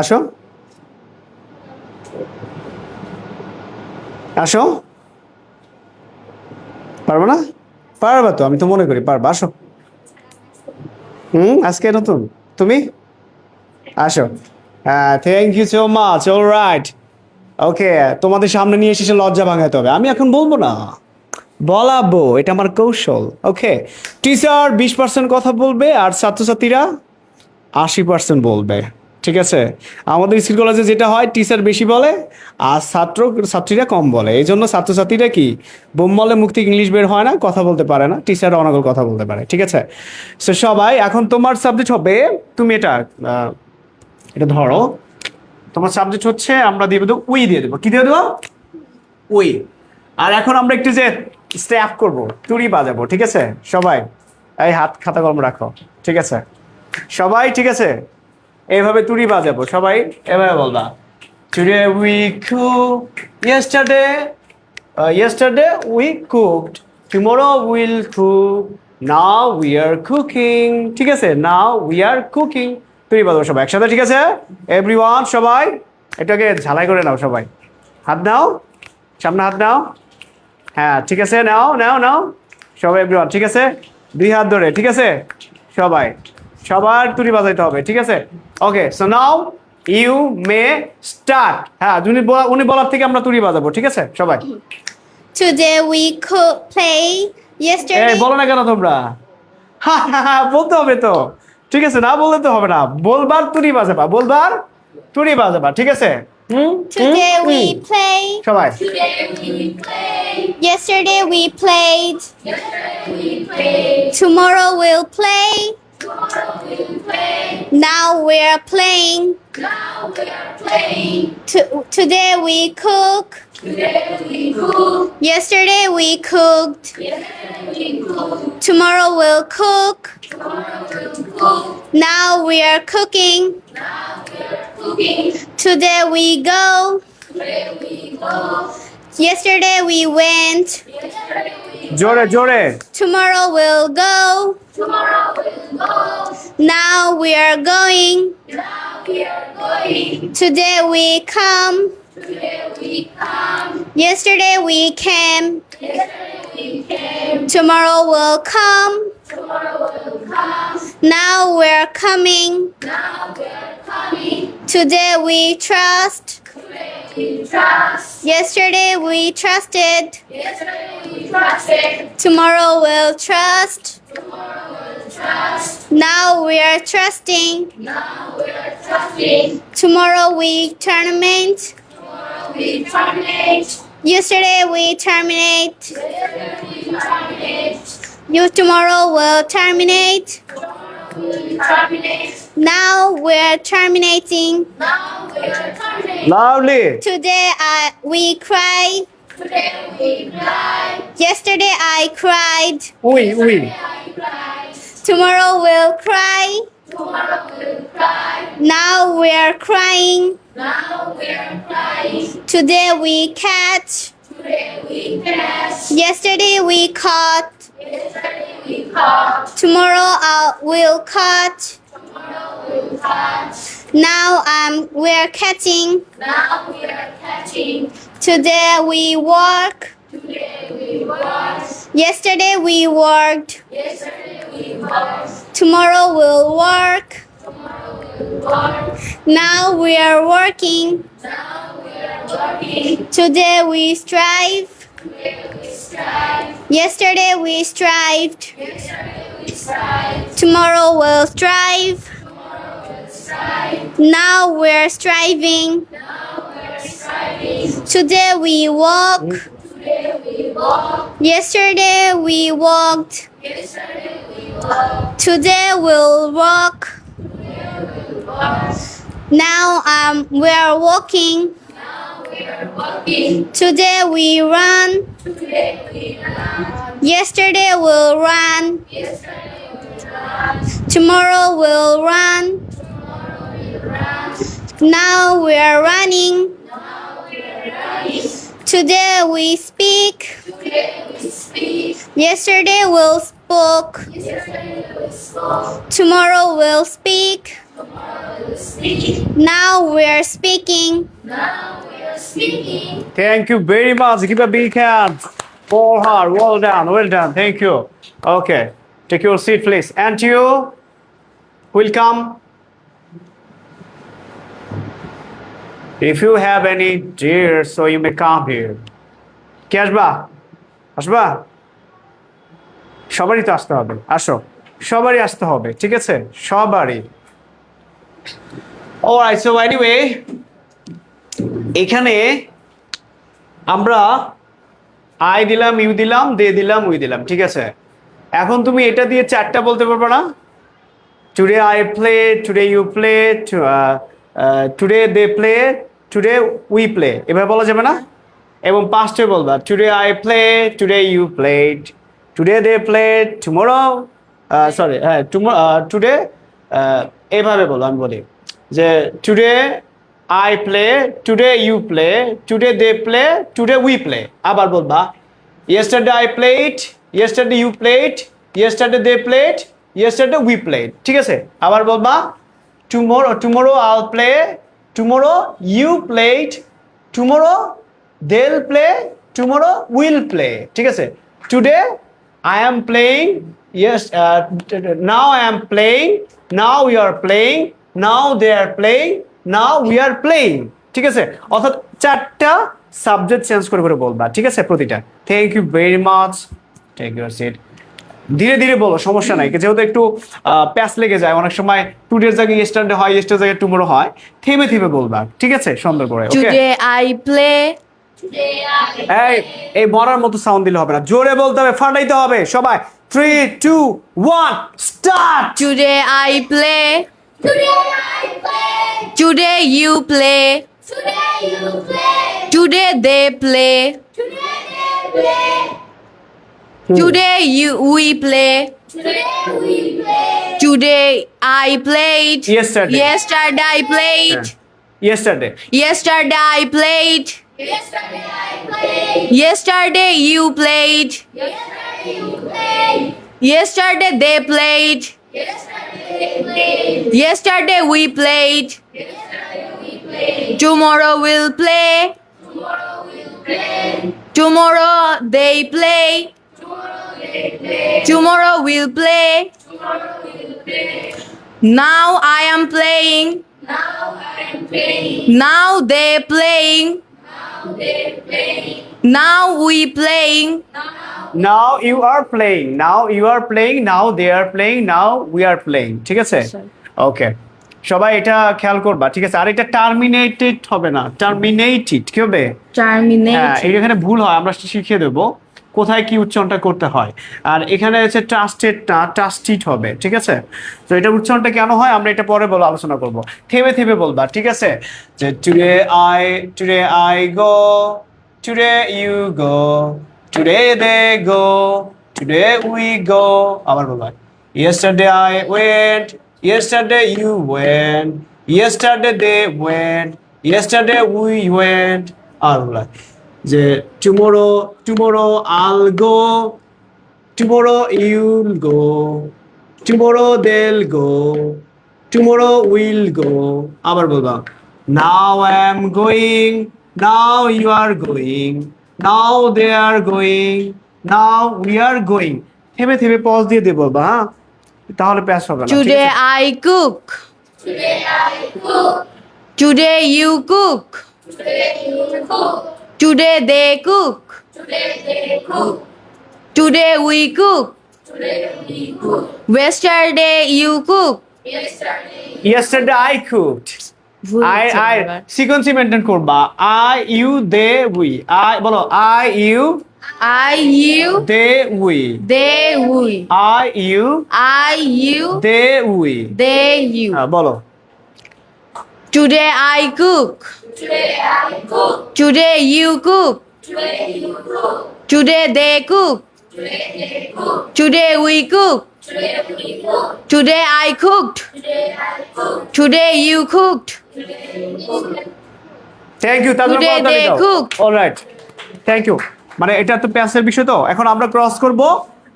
আসো আসো পারবে না পারবা তো আমি তো মনে করি পারবা আসো আজকে নতুন তুমি আসো thank you so much all right okay তোমাদের সামনে নিয়ে এসে লজ্জা ভাঙাতে হবে আমি এখন বলবো না বলাবো এটা আমার কৌশল ওকে টিচার 20% কথা বলবে আর ছাত্রছাত্রীরা 80% বলবে ঠিক আছে আমাদের স্কুল কলেজে যেটা হয় টিচার বেশি বলে আর ছাত্রীরা কম বলে এই জন্য ছাত্রছাত্রীরা কি বোমবলে মুখ থেকে ইংলিশ বের হয় না কথা বলতে পারে না টিচার অনর্গল কথা বলতে পারে ঠিক আছে সো সবাই এখন তোমার সাবজেক্ট হবে তুমি এটা ধরো তোমার সাবজেক্ট হচ্ছে আমরা দিয়ে দেবো উই দিয়ে দেবো কি দিয়ে দেবো উই আর এখন আমরা একটু যে স্ট্যাপ করব তুড়ি বাজাবো ঠিক আছে সবাই এই হাত খাতা কলম রাখো ঠিক আছে সবাই ঠিক আছে এইভাবে তুড়ি বাজাবো সবাই এভাবে বলবা Today we cooked. Yesterday we cooked. Tomorrow we'll cook. Now we are cooking. ঠিক আছে now we are cooking. তুড়ি বাজাবো সবাই একসাথে ঠিক আছে এভরিওয়ান সবাই এটাকে ঝালাই করে নাও সবাই হাত নাও সামনে হাত নাও হ্যাঁ ঠিক আছে নাও নাও নাও সবাই এভরিওয়ান ঠিক আছে দুই হাত ধরে ঠিক আছে সবাই সবার তুড়ি বাজাইতে হবে ঠিক আছে okay so now you may start হ্যাঁ উনি বলার থেকে আমরা তুড়ি বাজাবো ঠিক আছে সবাই Today we could play. Yesterday. এই বলো না কেন তোমরা বলতে হবে তো ঠিক আছে না বললে তো হবে না বলবার তুড়ি বাজাবা ঠিক আছে Today we play. সবাই Today we play. Yesterday we played. Yesterday we played. Tomorrow we'll play. Tomorrow we'll play. Now we're playing. Now we are playing. Today we cook. Today we cook. Yesterday we cooked. Yesterday we cooked. Tomorrow we'll cook. Tomorrow we'll cook. Now we are cooking. Now we are cooking. Today we go. Today we go. Yesterday we went. Yesterday we জোরে জোরে Tomorrow we'll go. Tomorrow we'll go. Now we are going. Now we are going. Today we come. Today we come. Yesterday we came. Yesterday we came. Tomorrow will come. Tomorrow will come. Now we're coming. Now we are coming. Today we trust. Today we trust. Yesterday we trusted. Yesterday we trusted. Tomorrow we'll trust. Tomorrow we'll trust. Now we are trusting. Now we are trusting. Tomorrow we terminate. Tomorrow we terminate. Yesterday we terminate. Yesterday we terminate. You tomorrow will terminate. Tomorrow we terminate. Now we're terminating. Now we are terminating. Lovely Today we cry. Today we cry. Yesterday I cried. We we I cry. Tomorrow we'll cry. Tomorrow we'll cry. Now we're crying. Now we are crying. Today we catch. Today we catch. Yesterday we caught. Yesterday we caught. Tomorrow we'll catch. Tomorrow we'll catch. Now we're catching. Now we are catching. Today we work. Today we work. Yesterday we worked. Yesterday we worked. Tomorrow we'll work. Tomorrow we'll work. Now we are working. Now we are working. Today we strive. Today we strive. Yesterday we strived. Yesterday we strive. Tomorrow we'll strive. Tomorrow we'll strive. Now we're striving. Now we are striving. Today we walk. Today we walk. Yesterday we walked. Yesterday we walked. Today we'll walk. Today we'll walk. Now we're walking. Now we are walking. Today we run. Today we run. Yesterday we'll run. Yesterday we run. Tomorrow we'll run. Tomorrow we run. Now we're running. Now we are running. Today we speak. Today we speak. Yesterday we'll spoke. Yesterday we spoke. Tomorrow we'll speak. Tomorrow we'll speak. Now we're speaking. Now we are speaking. Thank you very much give a big hand for her well done thank you okay take your seat please and you will come if you have any dear so you may come here কে আসবা আসবা সবারই তো আসতে হবে আসো সবারই আসতে হবে ঠিক আছে সবারই অলরাইট সো এনিওয়ে এখানে আমরা আই দিলাম ইউ দিলাম দে দিলাম উই দিলাম ঠিক আছে এখন তুমি এটা দিয়ে চারটা বলতে পারবে না today I play today you play today they play today we play এভাবে বলা যাবে না এবং পাঁচটায় বলবা today I play today you played today they played tomorrow sorry হ্যাঁ টুডে এভাবে বলো আমি বলি যে today I play, today you play, today they play, today we play. আবার বলবা yesterday I played, yesterday you played, yesterday they played, yesterday we played. ঠিক আছে আবার বলবা tomorrow I'll play, tomorrow you played, tomorrow they'll play, tomorrow we'll play. ঠিক আছে today I am playing, yes now I am playing, now we are playing, now they are playing, now we are playing ঠিক আছে অর্থাৎ চারটা subject change করে করে বলবা ঠিক আছে প্রতিটা thank you very much take your seat ধীরে ধীরে বলো সমস্যা নাই যেহেতু একটু প্যাচ লেগে যায় অনেক সময় টুডের জায়গায় ইয়েস্টারডে হয় ইয়েস্টার জায়গায় টুমোরো হয় থেমে থেমে বলবা ঠিক আছে সুন্দর করে ওকে Today I play. Today I এই মরার মতো সাউন্ড দিলে হবে না জোরে বলতে হবে ফাটাইতে হবে সবাই 3 2 1 start Today I play. Today I play. Today you play. Today you play. Today they play. Today they play. Today we play. Today we play. Today I played. Yesterday. Yesterday I played. Yesterday Yesterday I played. Yesterday I played. Yesterday you played. Yesterday you played. Yesterday they played. Yesterday they played. Yesterday we played. Yesterday we played. Tomorrow we'll play. Tomorrow we'll play. Tomorrow they play. Tomorrow they play. Tomorrow we'll play. Tomorrow we'll play. Now I am playing. Now I am playing. Now they playing. Now they playing. Now we playing. Now you are playing. Now you are playing. Now they are playing. Now we are playing. ঠিক আছে? ওকে। সবাই এটা খেয়াল করবা, ঠিক আছে? আর এটা terminated হবে না, টার্মিনেটেড কি হবে? হ্যাঁ, Terminate. এখানে ভুল হয়, আমরা শিখিয়ে দেব কোথায় কি উচ্চারণটা করতে হয়। আর এখানে হচ্ছে ট্রাস্টেড না, ট্রাস্টিড হবে, ঠিক আছে? তো এটা উচ্চারণটা কেন হয় আমরা এটা পরে আলোচনা করব। থেমে থেমে বলবা, ঠিক আছে? যে today I go, today you go, today they go, today we go. আবার বলবা, yesterday I went, yesterday you went, yesterday they went, yesterday we went। আর বলা যে tomorrow I'll go, tomorrow you'll go, tomorrow they'll go, tomorrow we'll go। আবার বলবা, now I'm going, now you are going, now they are going, now we are going। থেমে থেমে pause দিয়ে দেবো বা, হ্যাঁ? তাহলে প্যাস হবে না, ঠিক Today আছে? I cook. Today I cook. Today you cook. Today you cook. Today they cook. Today they cook. Today we cook. Today we cook. Yesterday you cook. Yesterday I cooked। ভুল I হচ্ছে বারবার। সিকোয়েন্সি maintain করবা। I you they we। I বলো I you I you they we। they we. I you I you they we। they you. হ্যাঁ, বলো। Today I cook. Today I cook. Today you cook. Today you cook. Today they cook. Today they cook. Today we cook. Today we cook. Today I cooked. Today I cook. Today you cooked. Today you cook. Thank you. তাহলে Today they cooked. Alright, thank you. মানে এটা তো প্যাসের বিষয়, তো এখন আমরা cross করব,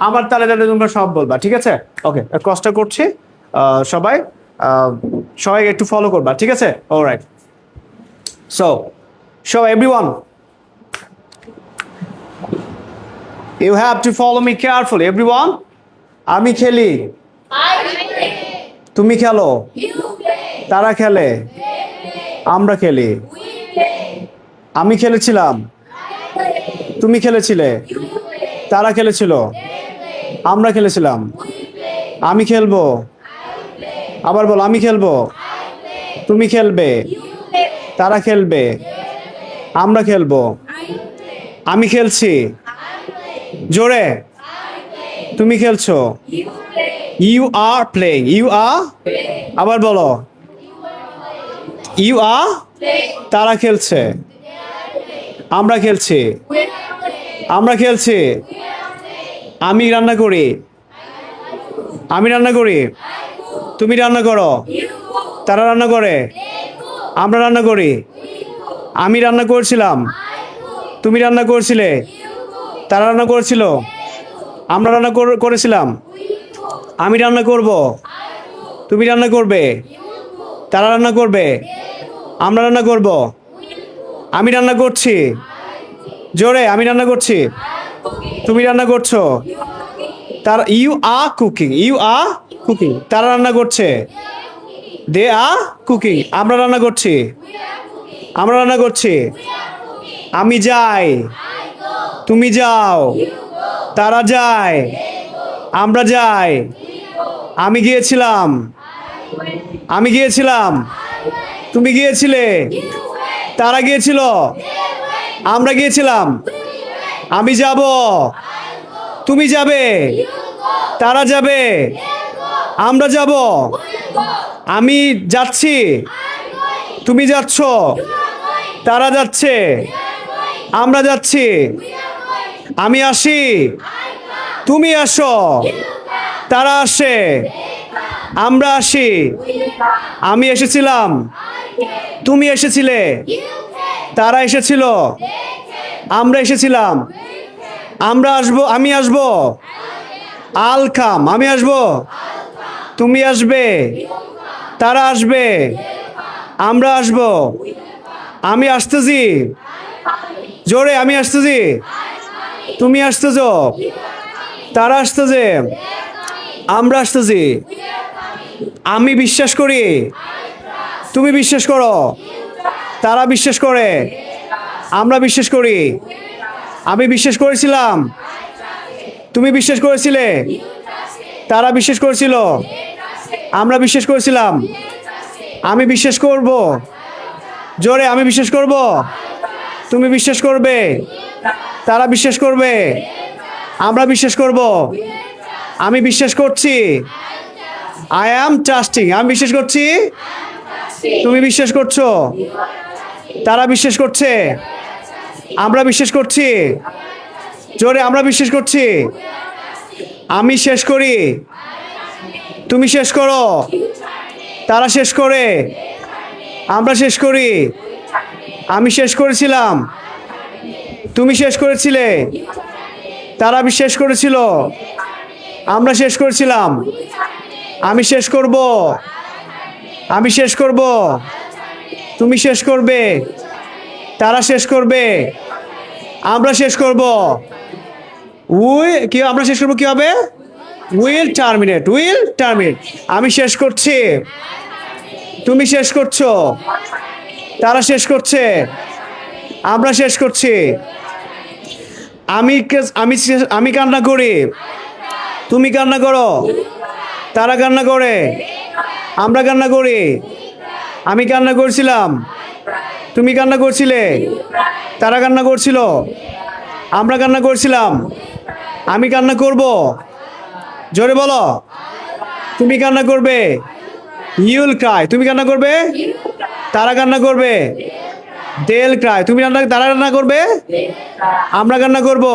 আমার তালে তালে তোমরা সব বলবা, ঠিক আছে? ওকে, ক্রসটা করছি। সবাই সবাই একটু ফলো করবা, ঠিক আছে? Alright, so everyone you have to follow me carefully. Everyone, আমি খেলি, I play. তুমি খেলো, You play. তারা খেলে, They play. আমরা খেলি। We play. আমি খেলেছিলাম, I play. তুমি খেলেছিলে, You play. তারা খেলেছিল, They play. আমরা খেলেছিলাম। We play. আমি খেলবো, I play. আবার বলো, আমি খেলবো, I play. তুমি খেলবে, You play. তারা খেলবে, They play. আমরা খেলবো। I play. আমি খেলছি, I play. জোরে, I play. তুমি খেলছো। You play. You are playing, you are, Play. আবার বলো, ইউ আর, Play. তারা খেলছে, আমরা খেলছি, We play. আমরা খেলছি। আমি রান্না করি, আমি রান্না করি, তুমি রান্না করো, You cook. তারা রান্না করে, They cook. আমরা রান্না করি। We cook. আমি রান্না করছিলাম, I cook. তুমি রান্না করছিলে, You cook. তারা রান্না করেছিল, আমরা রান্না করেছিলাম। We cook. আমি রান্না করব, I cook. তুমি রান্না করবে, You cook. তারা রান্না করবে, They cook. আমরা রান্না করব। We cook. আমি রান্না করছি, I cook. জোরে, আমি রান্না করছি, I'm cooking. তুমি রান্না করছো। You cooking. তারা, you are cooking, you are cooking, তারা রান্না করছে, They are cooking. They are cooking, আমরা রান্না করছি, We are cooking. আমরা রান্না করছি। We are cooking. আমি যাই, I go. তুমি যাও, You go. তারা যায়, They go. আমরা যাই। We go. আমি গিয়েছিলাম, I went. আমি গিয়েছিলাম, I went. তুমি গিয়েছিলে, You went. তারা গিয়েছিল, They went. আমরা গিয়েছিলাম। We went. আমি যাব, I go. তুমি যাবে, You go. তারা যাবে, They go. আমরা যাব। We go. আমি যাচ্ছি, I'm going. তুমি যাচ্ছ, You are going. তারা যাচ্ছে, They are going. আমরা যাচ্ছি। We are going. আমি আসি, I come. তুমি আসো, You come. তারা আসে, They come. আমরা আসি। We come. আমি এসেছিলাম, I came. তুমি এসেছিলে, You came. তারা এসেছিল, আমরা এসেছিলাম, আমরা আসবো, আমি আসবো, I'll come, আমি আসবো, তুমি আসবে, তারা আসবে, আমরা আসবো, আমি আসতেছি, জোরে আমি আসতেছি, তুমি আসতেছো, তারা আসতেছে, আমরা আসতেছি, আমি বিশ্বাস করি, তুমি বিশ্বাস করো, তারা বিশ্বাস করে, আমরা বিশ্বাস করি, আমি বিশ্বাস করেছিলাম, তুমি বিশ্বাস করেছিলে, তারা বিশ্বাস করেছিল, আমরা বিশ্বাস করেছিলাম, আমি বিশ্বাস করব, জোরে আমি বিশ্বাস করব, তুমি বিশ্বাস করবে, তারা বিশ্বাস করবে, আমরা বিশ্বাস করব, আমি বিশ্বাস করছি, আই অ্যাম ট্রাস্টিং, আমি বিশ্বাস করছি, তুমি বিশ্বাস করছো, তারা বিশ্বাস করছে, আমরা বিশ্বাস করছি, জোরে আমরা বিশ্বাস করছি, আমি শেষ করি, তুমি শেষ করো, তারা শেষ করে, আমরা শেষ করি, আমি শেষ করেছিলাম, তুমি শেষ করেছিলে, তারা শেষ করেছিল, আমরা শেষ করেছিলাম, আমি শেষ করব, আমি শেষ করব, তুমি শেষ করবে, তারা শেষ করবে, আমরা শেষ করব, কি আমরা শেষ করব, কি হবে, উইল টার্মিনেট, উইল টার্মিনেট, আমি শেষ করছি, তুমি শেষ করছো, তারা শেষ করছে, আমরা শেষ করছি, আমি আমি কান্না করি, তুমি কান্না করো, তারা কান্না করে, আমরা কান্না করি, আমি কান্না করছিলাম, তুমি কান্না করছিলে, তারা কান্না করছিল, আমরা কান্না করছিলাম, আমি কান্না করব, জোরে বলো, তুমি কান্না করবে, ইউল ক্রাই, তুমি কান্না করবে, তারা কান্না করবে, দেল ক্রাই, তুমি তারা কান্না করবে, আমরা কান্না করব,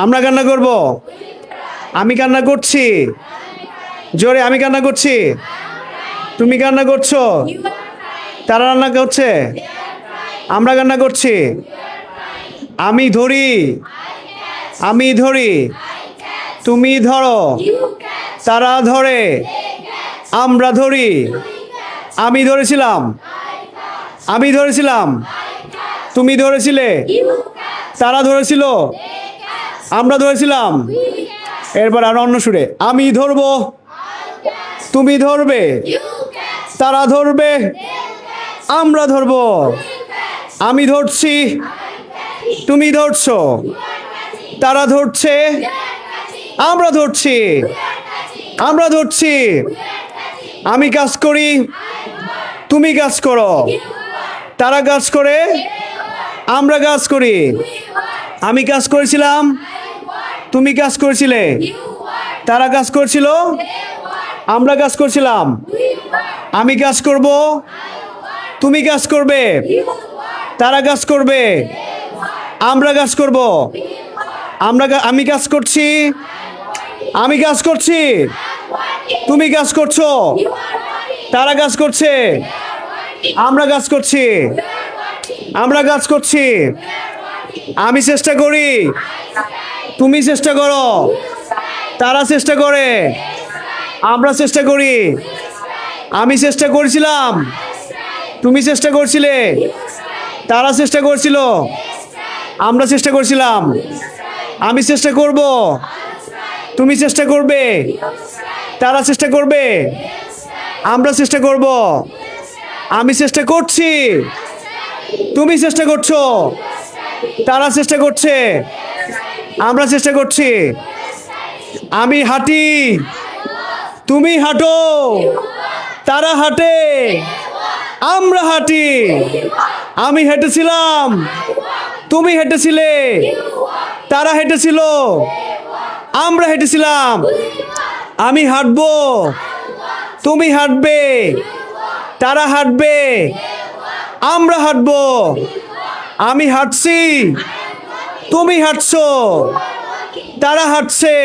আমরা কান্না করব, আমি কান্না করছি, জোরে আমি কান্না করছি, তুমি কান্না করছো, তারা রান্না করছে, আমরা কান্না করছি, আমি ধরি, আমি ধরি, তুমি ধরো, তারা ধরে, আমরা ধরি, আমি ধরেছিলাম, আমি ধরেছিলাম, তুমি ধরেছিলে, তারা ধরেছিল, আমরা ধরেছিলাম, এরপর আর অন্য সুরে, আমি ধরবো, তুমি ধরবে, তারা ধরবে, আমরা ধরবো, আমি ধরছি, তুমি ধরছো, তারা ধরছে, আমরা ধরছি, আমরা ধরছি, আমি কাজ করি, তুমি কাজ করো, তারা কাজ করে, আমরা কাজ করি, আমি কাজ করেছিলাম, তুমি কাজ করেছিলে, তারা কাজ করছিল, আমরা কাজ করছিলাম, আমি কাজ করব, তুমি কাজ করবে, তারা কাজ করবে, আমরা কাজ করব, আমি কাজ করছি, আমি কাজ করছি, তুমি কাজ করছো, তারা কাজ করছে, আমরা কাজ করছি, আমরা কাজ করছি, আমি চেষ্টা করি, তুমি চেষ্টা করো, তারা চেষ্টা করে, আমরা চেষ্টা করি, আমি চেষ্টা করেছিলাম, তুমি চেষ্টা করছিলে, তারা চেষ্টা করছিল, আমরা চেষ্টা করছিলাম, আমি চেষ্টা করব, তুমি চেষ্টা করবে, তারা চেষ্টা করবে, আমরা চেষ্টা করব, আমি চেষ্টা করছি, তুমি চেষ্টা করছো, তারা চেষ্টা করছে, আমরা চেষ্টা করছি, আমি হাঁটি, তুমি হাঁটো, তারা হাঁটে, আমরা হাঁটি, আমি হেঁটেছিলাম, তুমি হেঁটেছিলে, তারা হেঁটেছিল, আমরা হেঁটেছিলাম, আমি হাঁটবো, তুমি হাঁটবে, তারা হাঁটবে, আমরা হাঁটবো, আমি হাঁটছি, তুমি হাঁটছো, তারা হাঁটছে,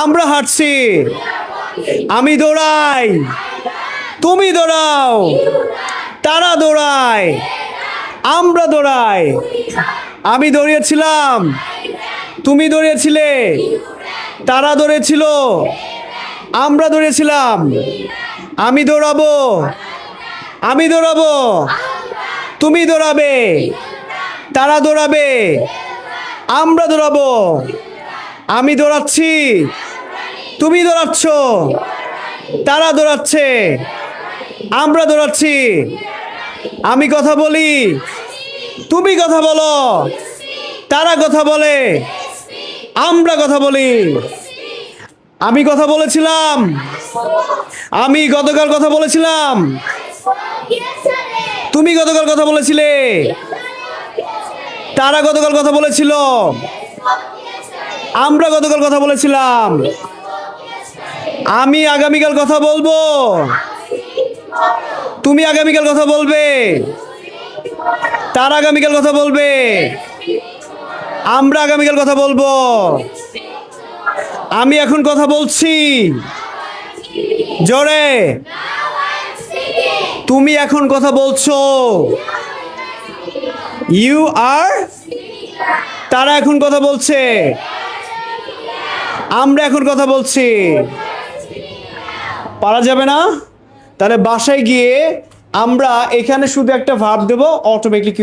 আমরা হাঁটছি, আমি দৌড়াই, তুমি দৌড়াও, তারা দৌড়ায়, আমরা দৌড়াই। আমি দৌড়িয়েছিলাম, তুমি দৌড়িয়েছিলে, তারা দৌড়েছিল, আমরা দৌড়েছিলাম। আমি দৌড়াবো, আমি দৌড়াবো, তুমি দৌড়াবে, তারা দৌড়াবে, আমরা দৌড়াবো। আমি দৌড়াচ্ছি, তুমি দৌড়াচ্ছ, তারা দৌড়াচ্ছে, আমরা দৌড়াচ্ছি। আমি কথা বলি, তুমি কথা বলো, তারা কথা বলে, আমরা কথা বলি। আমি কথা বলেছিলাম, আমি গতকাল কথা বলেছিলাম, তুমি গতকাল কথা বলেছিলে, তারা গতকাল কথা বলেছিল, আমরা গতকাল কথা বলেছিলাম। আমি আগামীকাল কথা বলবো, তুমি আগামীকাল কথা বলবে, তারা আগামীকাল কথা বলবে, আমরা আগামীকাল কথা বলবো। আমি এখন কথা বলছি জোরে, তুমি এখন কথা বলছো। ইউ আর, তারা এখন কথা বলছে, আমরা এখন কথা বলছি। পারা যাবে না? তাহলে বাসায় গিয়ে আমরা এখানে শুধু একটা ভার্ব দেবো, অটোমেটিক